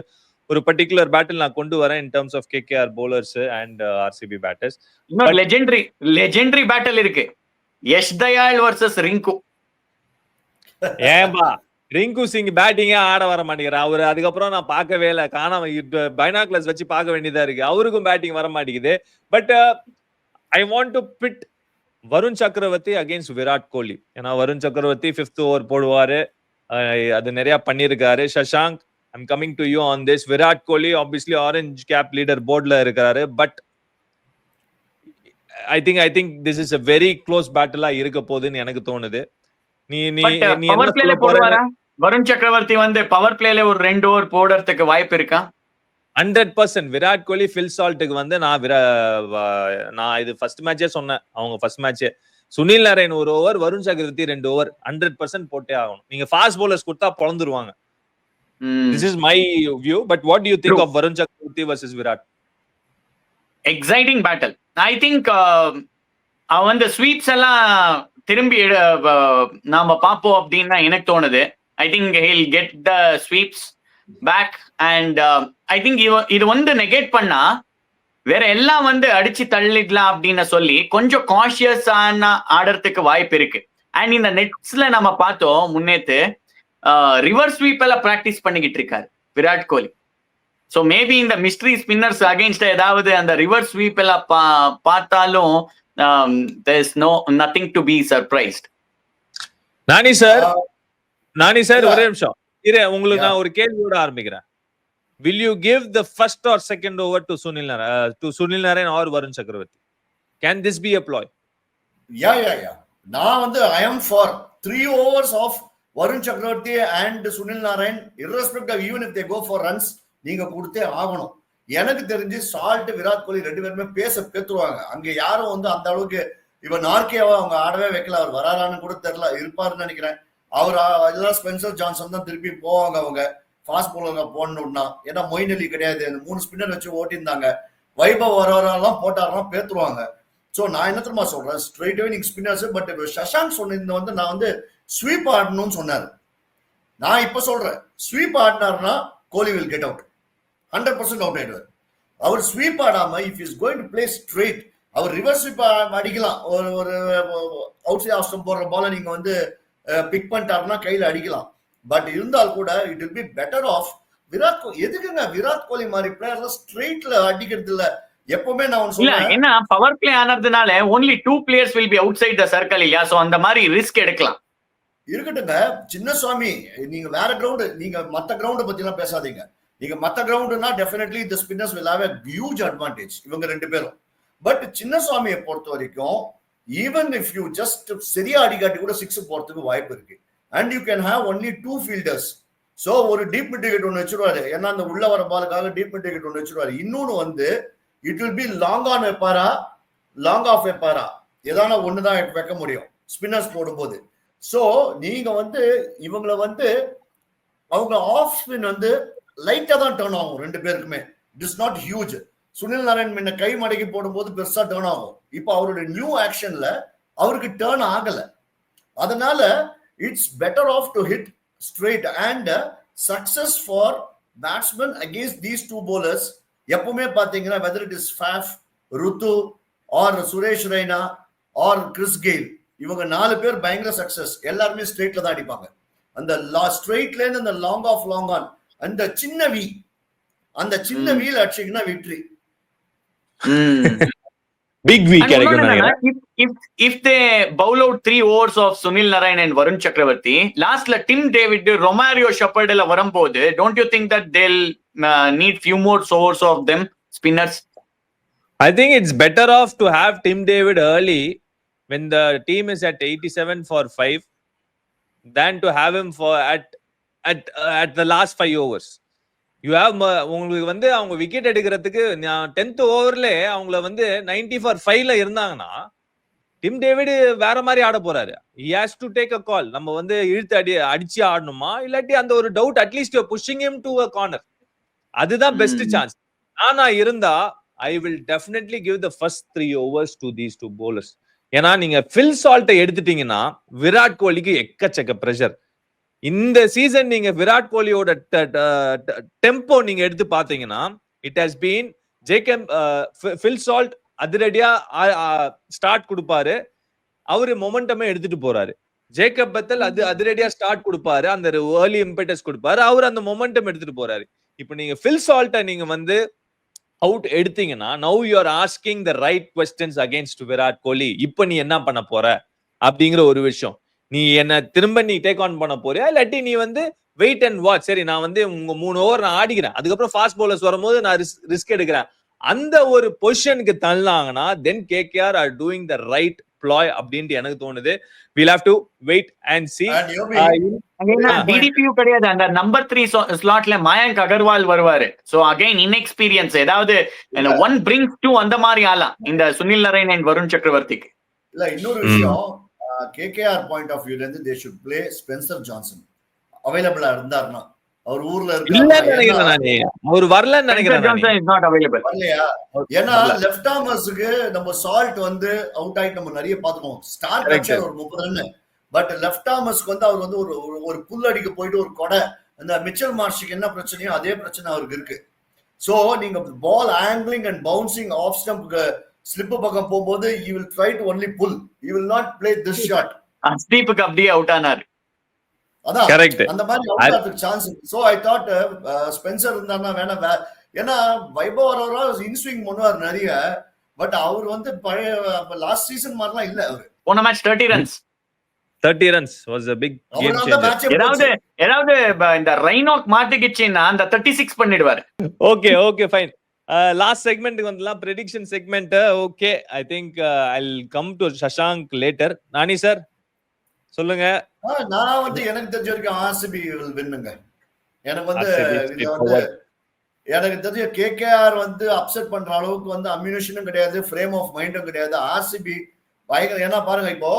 பர்டிகுலர் பேட்டில் நான் கொண்டு வரேன் in terms of KKR bowlers and RCB batters. இன்னொரு லெஜெண்டரி பேட்டில் இருக்கு, யஷ் தயாள் வர்சஸ் ரிங்கு. ஏன்பா ரிங்கு சிங் பேட்டிங்கே ஆட வர மாட்டேங்கிறார் அவரு. அதுக்கப்புறம் நான் பார்க்கவே இல்லை, காணாம பைனாகுலர்ஸ் வச்சு பார்க்க வேண்டியதா இருக்கு. அவருக்கும் பேட்டிங் வர மாட்டேங்குது. But I want to bit Varun சக்கரவர்த்தி அகேன்ஸ்ட் விராட் கோலி. ஏன்னா வருண் சக்கரவர்த்தி 5th ஓவர் போடுவாரு, அது நிறைய பண்ணிருக்காரு. Shashank, I'm coming to you on this. Virat Kohli obviously orange cap leader board la irukkaru, but I think this is a very close battle ah irukka podunu enakku thonudhu. நீ பவர் பிளேல போடுவாரா வருண் சக்கரவர்த்தி? வந்து பவர் பிளேல ஒரு 2 ஓவர் போடுறதுக்கு வாய்ப்பு இருக்கா? 100% விராட் கோலி ஃபில் சால்ட்டுக்கு வந்து நான் இது ஃபர்ஸ்ட் மேட்சே சொன்னேன். அவங்க ஃபர்ஸ்ட் மேட்சே சுனில் நாராயண் 1 ஓவர், வருண் சக்கரவர்த்தி 2 ஓவர் 100% போட்டே ஆகணும். நீங்க ஃபாஸ்ட் பவுலர்ஸ் கொடுத்தா பொளந்துருவாங்க. This is my view, but what do you think of Varun Chakravarti versus Virat? Exciting battle. I think அவன் the sweeps எல்லாம் திரும்பி நாம பாப்போம் அப்படின்னு எனக்கு தோணுது. I think he'll get the sweeps back and I think இது வந்து நெகேட் பண்ணா வேற எல்லாம் வந்து அடிச்சு தள்ளிடலாம் அப்படின்னு சொல்லி கொஞ்சம் கான்ஷியஸான ஆடுறதுக்கு வாய்ப்பு இருக்கு. அண்ட் இந்த நெட்ஸ்ல நம்ம பார்த்தோம் முன்னேத்து ரிவர்ஸ் ஸ்வீப் எல்லாம் பிராக்டிஸ் பண்ணிக்கிட்டு இருக்காரு விராட் கோலி. ஸோ மேபி இந்த மிஸ்ட்ரி ஸ்பின்னர்ஸ் அகேன்ஸ்ட் ஏதாவது அந்த ரிவர்ஸ் ஸ்வீப் எல்லாம் பார்த்தாலும் there is nothing to be surprised. Nani sir ஒரே நிமிஷம் இரு, உங்களுக்கு நான் ஒரு கேள்வியோட ஆரம்பிக்கிறேன். Will you give the first or second over to Sunil Narayan or Varun Chakravarti? Can this be a ploy? Yeah. நான் வந்து I am for 3 overs of Varun Chakravarti and Sunil Narayan, irrespective even if they go for runs, நீங்க கொடுத்தே ஆகணும். எனக்கு தெரிஞ்சு சால்ட் விராட் கோலி 2 பேருமே பேத்துருவாங்க. அங்க யாரும் வந்து அந்த அளவுக்கு இவன் ஆர்கேவா அவங்க ஆடவே வைக்கல. அவர் வராரான்னு கூட தெரியல, இருப்பாருன்னு நினைக்கிறேன். அவர் இதெல்லாம் ஸ்பென்சர் ஜான்சன் தான் திருப்பி போவாங்க அவங்க ஃபாஸ்ட் பவுலர்ங்க போடணும்னா. ஏன்னா மொயின் அலி கிடையாது, 3 ஸ்பின்னர் வச்சு ஓட்டியிருந்தாங்க. வைபவ் வரவரெல்லாம் போட்டாருன்னா பேத்துருவாங்க. சோ நான் என்ன தெரியுமா சொல்றேன், ஸ்ட்ரெயிட் நீங்க ஸ்பின்னர்ஸ். பட் சஷாங்க் சொன்ன வந்து நான் வந்து ஸ்வீப் ஆடணும்னு சொன்னாரு. நான் இப்ப சொல்றேன், ஸ்வீப் ஆடினார்னா Kohli will get out, 100% out ஆயிடுவார். அவர் ஸ்வீப் ஆடாம if is going to play straight, அவர் ரிவர்ஸ் ஸ்வீப் அடிக்கலாம். ஒரு அவுட் சைட் ஆஃப் ஸ்டம்ப் போடுற பால நீங்க வந்து பிக் பண்ணிட்டாருன்னா கையில அடிக்கலாம். பட் இருந்தால் கூட it will be better off Virat Kohli. எதுக்குங்க விராட் கோலி மாதிரி பிளேயர்ல ஸ்ட்ரெயிட்ல அடிக்கிறது இல்ல. எப்பவுமே நான் சொல்றேன், என்ன பவர் பிளே ஆனதுனால only 2 players will be outside the circle இல்லையா? சோ அந்த மாதிரி ரிஸ்க் எடுக்கலாம். இருக்கட்டுங்க சின்னசுவாமி, நீங்க வேற கிரவுண்ட், நீங்க மத்த கிரவுண்ட் பத்தி எல்லாம் பேசாதீங்க. நீங்க மத்த கிரவுண்ட்னா definitely the spinners will have a huge advantage இவங்க ரெண்டு பேரும். பட் சின்னசுவாமியை பொறுத்த வரைக்கும் ஈவன் இஃப் யூ ஜஸ்ட் சரியா அடிக்காட்டி கூட 6 போறதுக்கு வாய்ப்பு இருக்கு. And you can have only 2 fielders. So ஒரு டீப் மிட் விக்கெட் ஒன்னு வச்சிருவாரு, ஏன்னா அந்த உள்ள வர பாலுக்காக டீப் மிட் விக்கெட் ஒன்னு வச்சிருவாரு. இன்னொன்னு வந்து it will be long on வைப்பாரா லாங் ஆஃப் வைப்பாரா, ஏதான ஒண்ணுதான் வைக்க முடியும் ஸ்பின்னர்ஸ் போடும்போது. சோ நீங்க வந்து இவங்களை வந்து அவங்க ஆஃப் ஸ்பின் வந்து லைட்டா தான் டர்ன் ஆகும் ரெண்டு பேருக்குமே. It is not huge. Sunil Narayan முன்ன கை மடக்கி போடும்போது பெருசா டர்ன் ஆகும். இப்போ அவருடைய நியூ ஆக்ஷன்ல அவருக்கு டர்ன் ஆகல. அதனால it's better off to hit straight and success for batsman against these two bowlers. எப்பவுமே பாத்தீங்கன்னா whether it is Faf, Ruthu or Suresh Raina or Chris Gayle, இவங்க 4 பேர் பயங்கர சக்சஸ். எல்லாருமே ஸ்ட்ரெயிட்ல தான் அடிப்பாங்க. அந்த ஸ்ட்ரெயிட்ல இருந்து அந்த லாங் ஆஃப் லாங் ஆன், அந்த சின்ன வி, அந்த சின்ன வீல் அடிச்சீங்கன்னா விக்டரி. பிக் வீக் கிடைக்கும். If they bowl out 3 overs of Sunil Narine and Varun Chakravarti, lastல Tim David, Romario Shepherd எல்லாம் வரும்போது, don't you think that they'll need few more overs of them spinners? I think it's better off to have Tim David early when the team is at 87 for 5 than to have him for at the last 5 overs. You have உங்களுக்கு வந்து அவங்க விக்கெட் எடுக்கிறதுக்கு 10th ஓவர்ல அவங்கள வந்து 90 for 5ல இருந்தாங்கன்னா டிம் டேவிட் வேற மாதிரி ஆட போறாரு. he has to take a call. நம்ம வந்து இழுத்து அடிச்சு ஆடணுமா, இல்லாட்டி அந்த ஒரு doubt at least pushing him to a corner, அதுதான் பெஸ்ட் சான்ஸ். நானா இருந்தா I will definitely give the first 3 overs to these 2 bowlers. ஏன்னா நீங்க ஃபில் சால்ட்டை எடுத்துட்டீங்கன்னா விராட் கோலிக்கு எக்கச்சக்க பிரஷர். இந்த சீசன் நீங்க விராட் கோலியோட டெம்போ நீங்க எடுத்து பாத்தீங்கன்னா it has been Jacob Phil Salt அதிரடியா ஸ்டார்ட் கொடுப்பாரு, அவரு மொமெண்டமே எடுத்துட்டு போறாரு. ஜேக்கப் பத்தல் அதிரடியா ஸ்டார்ட் கொடுப்பாரு, அந்த ஏர்லி இம்பெட்டஸ் கொடுப்பாரு, அவர் அந்த மொமெண்டம் எடுத்துட்டு போறாரு. இப்போ நீங்க ஃபில் சால்ட்டை நீங்க வந்து அவுட் எடுத்தீங்கன்னா now you are asking the right questions against Virat Kohli. இப்ப நீ என்ன பண்ண போற அப்படிங்கிற ஒரு விஷயம். நீ என்ன திரும்ப நீ டேக் ஆன் பண்ண போறியா, இல்லாட்டி நீ வந்து வெயிட் அண்ட் வாட்ச், சரி நான் வந்து உங்க 3 ஓவர் நான் ஆடிக்கிறேன், அதுக்கப்புறம் ஃபாஸ்ட் பவுலர்ஸ் வரும்போது நான் ரிஸ்க் எடுக்கிறேன், அந்த ஒரு பொசிஷனுக்கு தள்ளாங்கன்னா then KKR are doing the right ploy அப்படின்ட்டு எனக்கு தோணுது. we'll have to wait and see. DDPU கிடையாது, அந்த நம்பர் 3 ஸ்லாட்ல மயங்க் அகர்வால் வருவாரு. சோ அகைன் இன்எக்ஸ்பீரியன்ஸ், ஏதாவது ஒன் பிரிங்ஸ் டூ அந்த மாதிரி ஆலாம் இந்த சுனில் நரைன் அண்ட் வருண் சக்கரவர்த்திக்கு. இல்ல இன்னொரு விஷயம், கேகேஆர் பாயிண்ட் ஆஃப் வியூல இருந்து they should play Spencer Johnson அவைலபிளா இருந்தாருன்னா. அவர் ஊர்ல அவர் வரலன்னு நினைக்கிறேன். ஏன்னா லெஃப்ட் ஆர்மர்ஸ்க்கு நம்ம சால்ட் வந்து அவுட் ஆயிட்டு நம்ம நிறைய பாத்துக்கோம். ஸ்டார் கட்சர் ஒரு 30 ரன், பட் லெஃப்ட் ஆர்மர்ஸ்க்கு வந்து அவர் வந்து ஒரு புல் அடிக்க போயிட்டு ஒரு கொடை, அந்த மிச்சல் மார்ஷுக்கு என்ன பிரச்சனையோ அதே பிரச்சனை அவருக்கு இருக்கு. சோ நீங்க பால் ஆங்கிளிங் அண்ட் பவுன்சிங் ஆஃப் ஸ்டம்ப்க்கு ஸ்லிப் பக்கம் போகும்போது you will try to only pull, you will not play this shot. ஸ்லீப்புக்கு அப்படியே அவுட் ஆனார். அதான் கரெக்ட், அந்த மாதிரி அவுட் ஆகிறதுக்கு சான்ஸ் இருக்கு. சோ ஐ தாட் ஸ்பென்சர் இருந்தாருன்னா வேணா, ஏன்னா வைபவ் அரோரா இன்ஸ்விங் பண்ணுவார் நிறைய, பட் அவர் வந்து பழைய லாஸ்ட் சீசன் மாதிரிலாம் இல்ல. அவரு போன match 30 runs was a big game changer. ஏதாவது இந்த ரைனாக் மாட்டிக்கிச்சுன்னா அந்த 36 பண்ணிடுவாரு. Okay fine. லாஸ்ட் செக்மெண்ட்க்கு வந்துலாம், prediction segment. Okay, I think I'll come to Shashank later. Nani sir சொல்லுங்க. நான் வந்து எனக்கு தெரிஞ்ச வரைக்கும் ஆர்சிபி will win-ங்க. எனக்கு வந்து இது வந்து எனக்கு தெரிஞ்ச கேகேஆர் வந்து அப்செட் பண்ற அளவுக்கு வந்து அம்யூனிஷனும் கிடையாது, ஃப்ரேம் ஆஃப் மைண்டும் கிடையாது. ஆர்சிபி பயங்கர, ஏன்னா பாருங்க இப்போ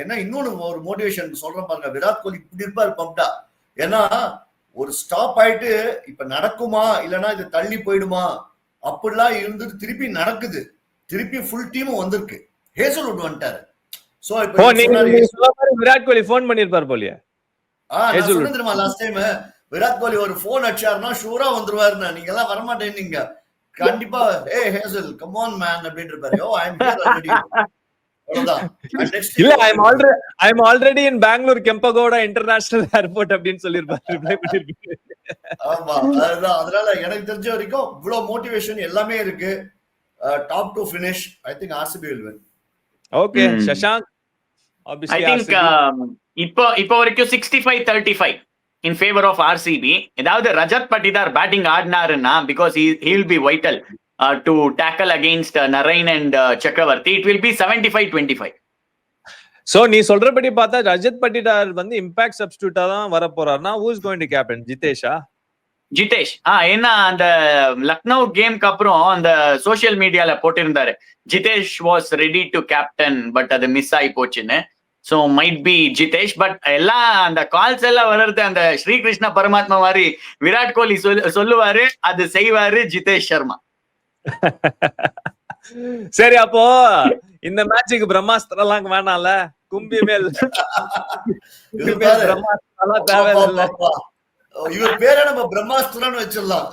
என்ன இன்னொன்னு ஒரு மோட்டிவேஷன் சொல்றேன் பாருங்க, விராட் கோலி இப்படி இருப்பாரு பம்ப்டா. ஏன்னா ஒரு ஸ்டாப் ஆயிட்டு இப்ப நடக்குமா இல்லைன்னா இது தள்ளி போயிடுமா அப்படிலாம் இருந்துட்டு திருப்பி நடக்குது, திருப்பி ஃபுல் டீமும் வந்திருக்கு. ஹேசல்வுட் வந்துட்டாரு. சோ இப்போ விராட் கோலி போன் பண்ணிருப்பாரு போலியா? நான் சொன்னேன் தெரியுமா லாஸ்ட் டைம், விராட் கோலி ஒரு போன் அடிச்சாருன்னா ஷூரா வந்துருவாருன்னு. நீங்க எல்லாம் வரமாட்டேன்னீங்க, கண்டிப்பா ஏ ஹேசல் கம் ஆன் மேன் அப்படின்னு இருப்பாரு. Oh I am here already. இல்ல I am already in Bangalore Kempegowda international airport அப்படின்னு சொல்லிருப்பாரு, ரிப்ளை பண்ணிருப்பாரு. ஆமா, அதுதான். அதனால எனக்கு தெரிஞ்ச வரைக்கும் இவ்வளவு மோட்டிவேஷன் எல்லாமே இருக்கு. Top two finish I think RCB will win. Okay, Shashank. I think இப்போ வரைக்கும் 65-35 in favor of RCB. ஏதாவது ரஜத் பட்டிதார் பேட்டிங் ஆடினாருன்னா because he will be vital to tackle against Narain and Chakravarti, it will be 75-25. So நீ சொல்றபடி பார்த்தா ரஜத் பட்டிதார் வந்து இம்பாக்ட் சப்ஸ்டிடியூட்டா தான் வர போறாருன்னா who is going to captain? ஜிதேஷா? Jitesh ஏன்னா அந்த லக்னோ கேம்க்கு அப்புறம் அந்த சோசியல் மீடியால போட்டிருந்தாரு Jitesh was ready to captain but அது மிஸ் ஆகி போச்சுன்னு. So might be Jitesh. But எல்லாம் அந்த கால்ஸ் எல்லாம் வளர்த்து அந்த ஸ்ரீகிருஷ்ண பரமாத்மா மாதிரி விராட் கோலி சொல்லுவாரு, அது செய்வாரு ஜிதேஷ் சர்மா. சரி, அப்போ இந்த மேட்சுக்கு பிரம்மாஸ்திரம் எல்லாம் வேணாம்ல, கும்பி மேல் பிரம்மாஸ்திரம் தேவையில்லை. இவர் பேரை நம்ம பிரம்மாஸ்திரம்னு வச்சிடலாம்.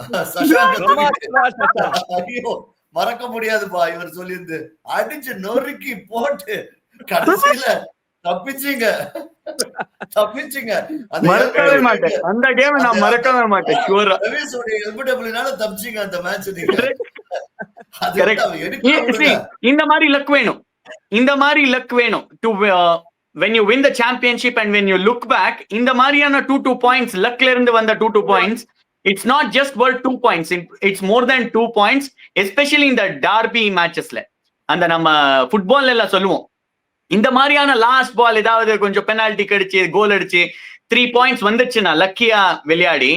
ஐயோ மறக்க முடியாதுப்பா, இவர் சொல்லியிருந்து அடிச்சு நொறுக்கி போட்டு கடைசியில தப்பிச்சிங்க. மறக்கவே மாட்டேன் அந்த கேம், நான் மறக்கவே மாட்டேன். எல்பிடபிள்யூனால தப்பிச்சிங்க அந்த மேட்ச். நீங்க இந்த மாதிரி லக் வேணும், இந்த மாதிரி லக் வேணும் to when you win the championship and when you look back, இந்த மாதிரியான 2 points லக்ல இருந்து வந்த 2 points, it's not just worth 2 points, it's more than 2 points, especially in the derby matchesல. அந்த நம்ம ஃபுட்பால்ல எல்லாம் சொல்லுவோம், இந்த மாதிரியான லாஸ்ட் பால் ஏதாவது கொஞ்சம் பெனால்டி கடிச்சு கோல் அடிச்சு 3 points வந்துச்சுன்னா லக்கியா விளையாடி,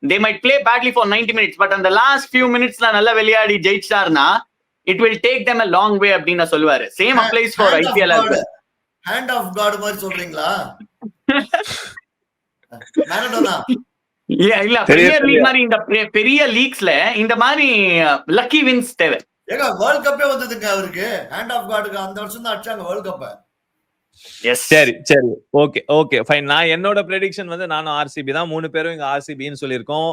they might play badly for 90 minutes, but அந்த லாஸ்ட் few minutesல நல்லா விளையாடி ஜெயிச்சார்னா it will take them a long way அப்படின்னு சொல்லுவாரு. Same applies for IPL as well. Hand of god மாதிரி சொல்றீங்களா? மேரடோனா இல்ல பிரீமியர் லீக் மாதிரி இந்த பெரிய லீக்ஸ்ல இந்த மாதிரி லக்கி வின்ஸ் தேவை. ஏங்க வேர்ல்ட் கப்பே வந்ததுங்க அவருக்கு, ஹேண்ட் ஆஃப் காடுக்கு அந்த வருஷம் தான் அடிச்சாங்க வேர்ல்ட் கப்பை. எஸ் சரி சரி, ஓகே ஓகே ஃபைன். நான் என்னோட ப்ரெடிக்ஷன் வந்து நானும் ஆர்சிபி தான். 3 பேரும் இங்க ஆர்சிபின்னு சொல்லியிருக்கோம்.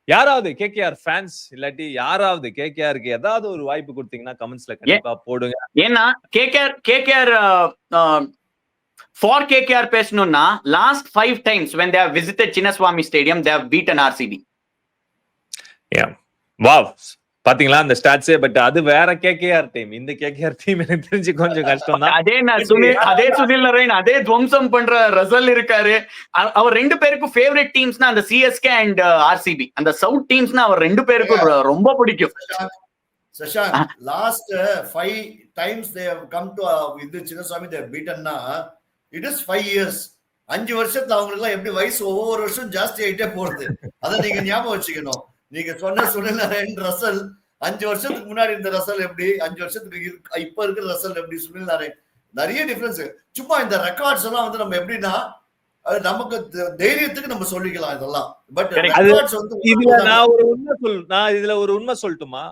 யாராவது கேகேஆர் ஃபேன்ஸ் இல்லாட்டி யாராவது கேகேஆருக்கு ஏதாவது ஒரு வாய்ப்பு கொடுத்தீங்கன்னா கமெண்ட்ஸ்ல கண்டிப்பா போடுங்க. ஏன்னா கேகேஆர் ஃபார் கேகேஆர் பேசணும்னா last 5 times when they have visited Chinnaswamy Stadium they have beaten RCB. Wow, பாத்தீங்களா அந்த ஸ்டாட்ஸ்? பட் அது வேற கேகேஆர் டீம், இந்த கேகேஆர் டீம் எனக்கு தெரிஞ்சு கொஞ்சம் கஷ்டம் தான். அதே சுனில் நரேன், அதே துவம்சம் பண்ற ரசல் இருக்காரு. அவர் 2 பேருக்கும் ஃபேவரட் டீம்ஸ்னா அந்த சிஎஸ்கே அண்ட் ஆர்சிபி, அந்த சவுத் டீம்ஸ்னா அவர் 2 பேருக்கும் ரொம்ப பிடிக்கும். Shashank, last 5 times they have come to with Chinnaswamy they have beaten na, it is 5 years. 5 வருஷத்துல அவங்களுக்கு எப்படி வயசு ஒவ்வொரு வருஷம் ஜாஸ்தி ஆயிட்டே போறது, அதை நீங்க ஞாபகம் வச்சுக்கணும். நீங்க சொன்ன சுனில் நரேன் ரசல் 5 வருஷத்துக்கு முன்னாடி இருந்த ரசல் எப்படி, 5 வருஷத்துக்கு இப்ப இருக்கிற ரசல் எப்படி, சுனில் நரேன் நிறைய டிஃபரன்ஸ். சும்மா இந்த ரெக்கார்ட்ஸ் எல்லாம் வந்து நம்ம எப்படின்னா நமக்கு தைரியத்துக்கு நம்ம சொல்லிக்கலாம் இதெல்லாம். பட் ரெக்கார்ட்ஸ் வந்து நான் இதுல ஒரு உண்மை சொல்லட்டுமா?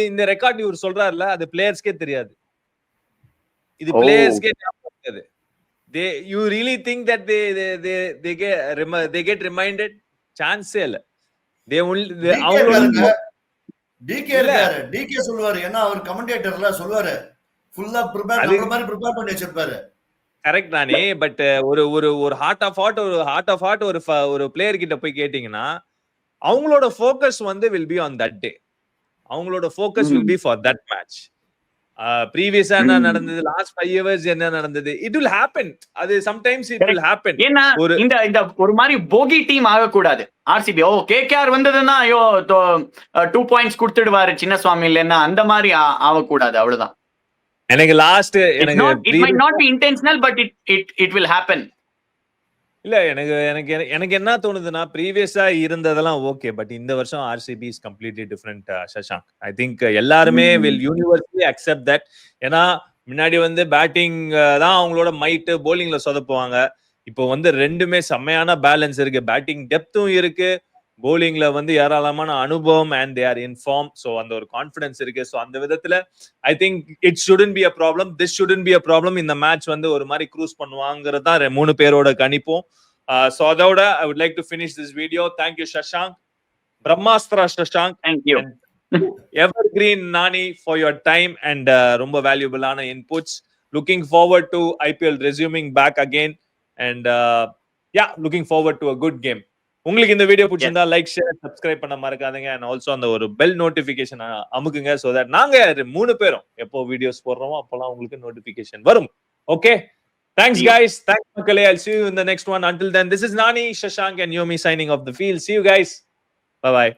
இந்த ரெக்கார்ட் இவர் சொல்றாருல, அது பிளேயர்ஸ்க்கே தெரியாது. இது பிளேயர்ஸ்க்கே தெரியாது. You really think that they get reminded? சான்ஸே இல்ல. டிகே சொல்லுவாரு, ஏன்னா அவர் கமெண்டேட்டர்ல சொல்லுவாரு, ஃபுல்லா ப்ரிப்பேர் பண்ணி வச்சிருப்பாரு. கரெக்ட் தானே? பட் ஒரு ஹார்ட் ஆஃப் ஹார்ட் ஒரு பிளேயர் கிட்ட போய் கேட்டீங்கன்னா அவங்களோட ஃபோக்கஸ் வந்து will be on that day. அவங்களோட focus will be for that match. ப்ரீவியஸா என்ன நடந்தது, லாஸ்ட் 5 years என்ன நடந்தது, it will happen. அது sometimes it will happen. ஏன்னா இந்த ஒரு மாதிரி போகி டீம் ஆக கூடாது ஆர்சிபி. கேகேஆர் வந்ததுன்னா ஐயோ 2 points கொடுத்துடுவாரு சின்னசுவாமி இல்லைன்னா அந்த மாதிரி ஆகக்கூடாது, அவ்வளவுதான். எனக்கு last it might not be intentional but it will happen. இல்ல எனக்கு என்ன தோணுதுன்னா, ப்ரீவியஸா இருந்ததெல்லாம் ஓகே, பட் இந்த வருஷம் RCB is completely different Shashank. I think எல்லாருமே வில் யூனிவர்சலி அக்செப்ட் தட். ஏன்னா முன்னாடி வந்து பேட்டிங் தான் அவங்களோட மைட், போலிங்ல சொதப்புவாங்க. இப்போ வந்து ரெண்டுமே செம்மையான பேலன்ஸ் இருக்கு, பேட்டிங் டெப்த்தும் இருக்கு, போலிங்ல வந்து ஏராளமான அனுபவம், and they are in form. So அந்த ஒரு கான்ஃபிடன்ஸ் இருக்கு. ஸோ அந்த விதத்துல I think it shouldn't be a problem, this shouldn't be a problem. இந்த மேட்ச் வந்து ஒரு மாதிரி க்ரூஸ் பண்ணுவாங்கிறது தான் 3 பேரோட கணிப்போம். ஸோ அதோட I would like to finish this video. Thank you Shashank, Brahmastra Shashank, thank you evergreen Nani for your time and ரொம்ப வேல்யூபிளான inputs. Looking forward to IPL resuming back again and looking forward to a good game. உங்களுக்கு இந்த வீடியோ பிடிச்சிருந்தா லைக், ஷேர், சப்ஸ்கிரைப் பண்ண மறக்காதீங்க. அண்ட் ஆல்சோ அந்த ஒரு பெல் நோட்டிபிகேஷன் அமுக்குங்க, சோ தட் நாங்க 3 பேரும் எப்போ வீடியோஸ் போடுறோமோ அப்பெல்லாம் உங்களுக்கு நோட்டிபிகேஷன் வரும். Okay, Thanks, See you. guys. Thanks, Makale. I'll see you in the next one. Until then, this is Nani, Shashank, and Yomi signing off the field. See you guys. Bye bye.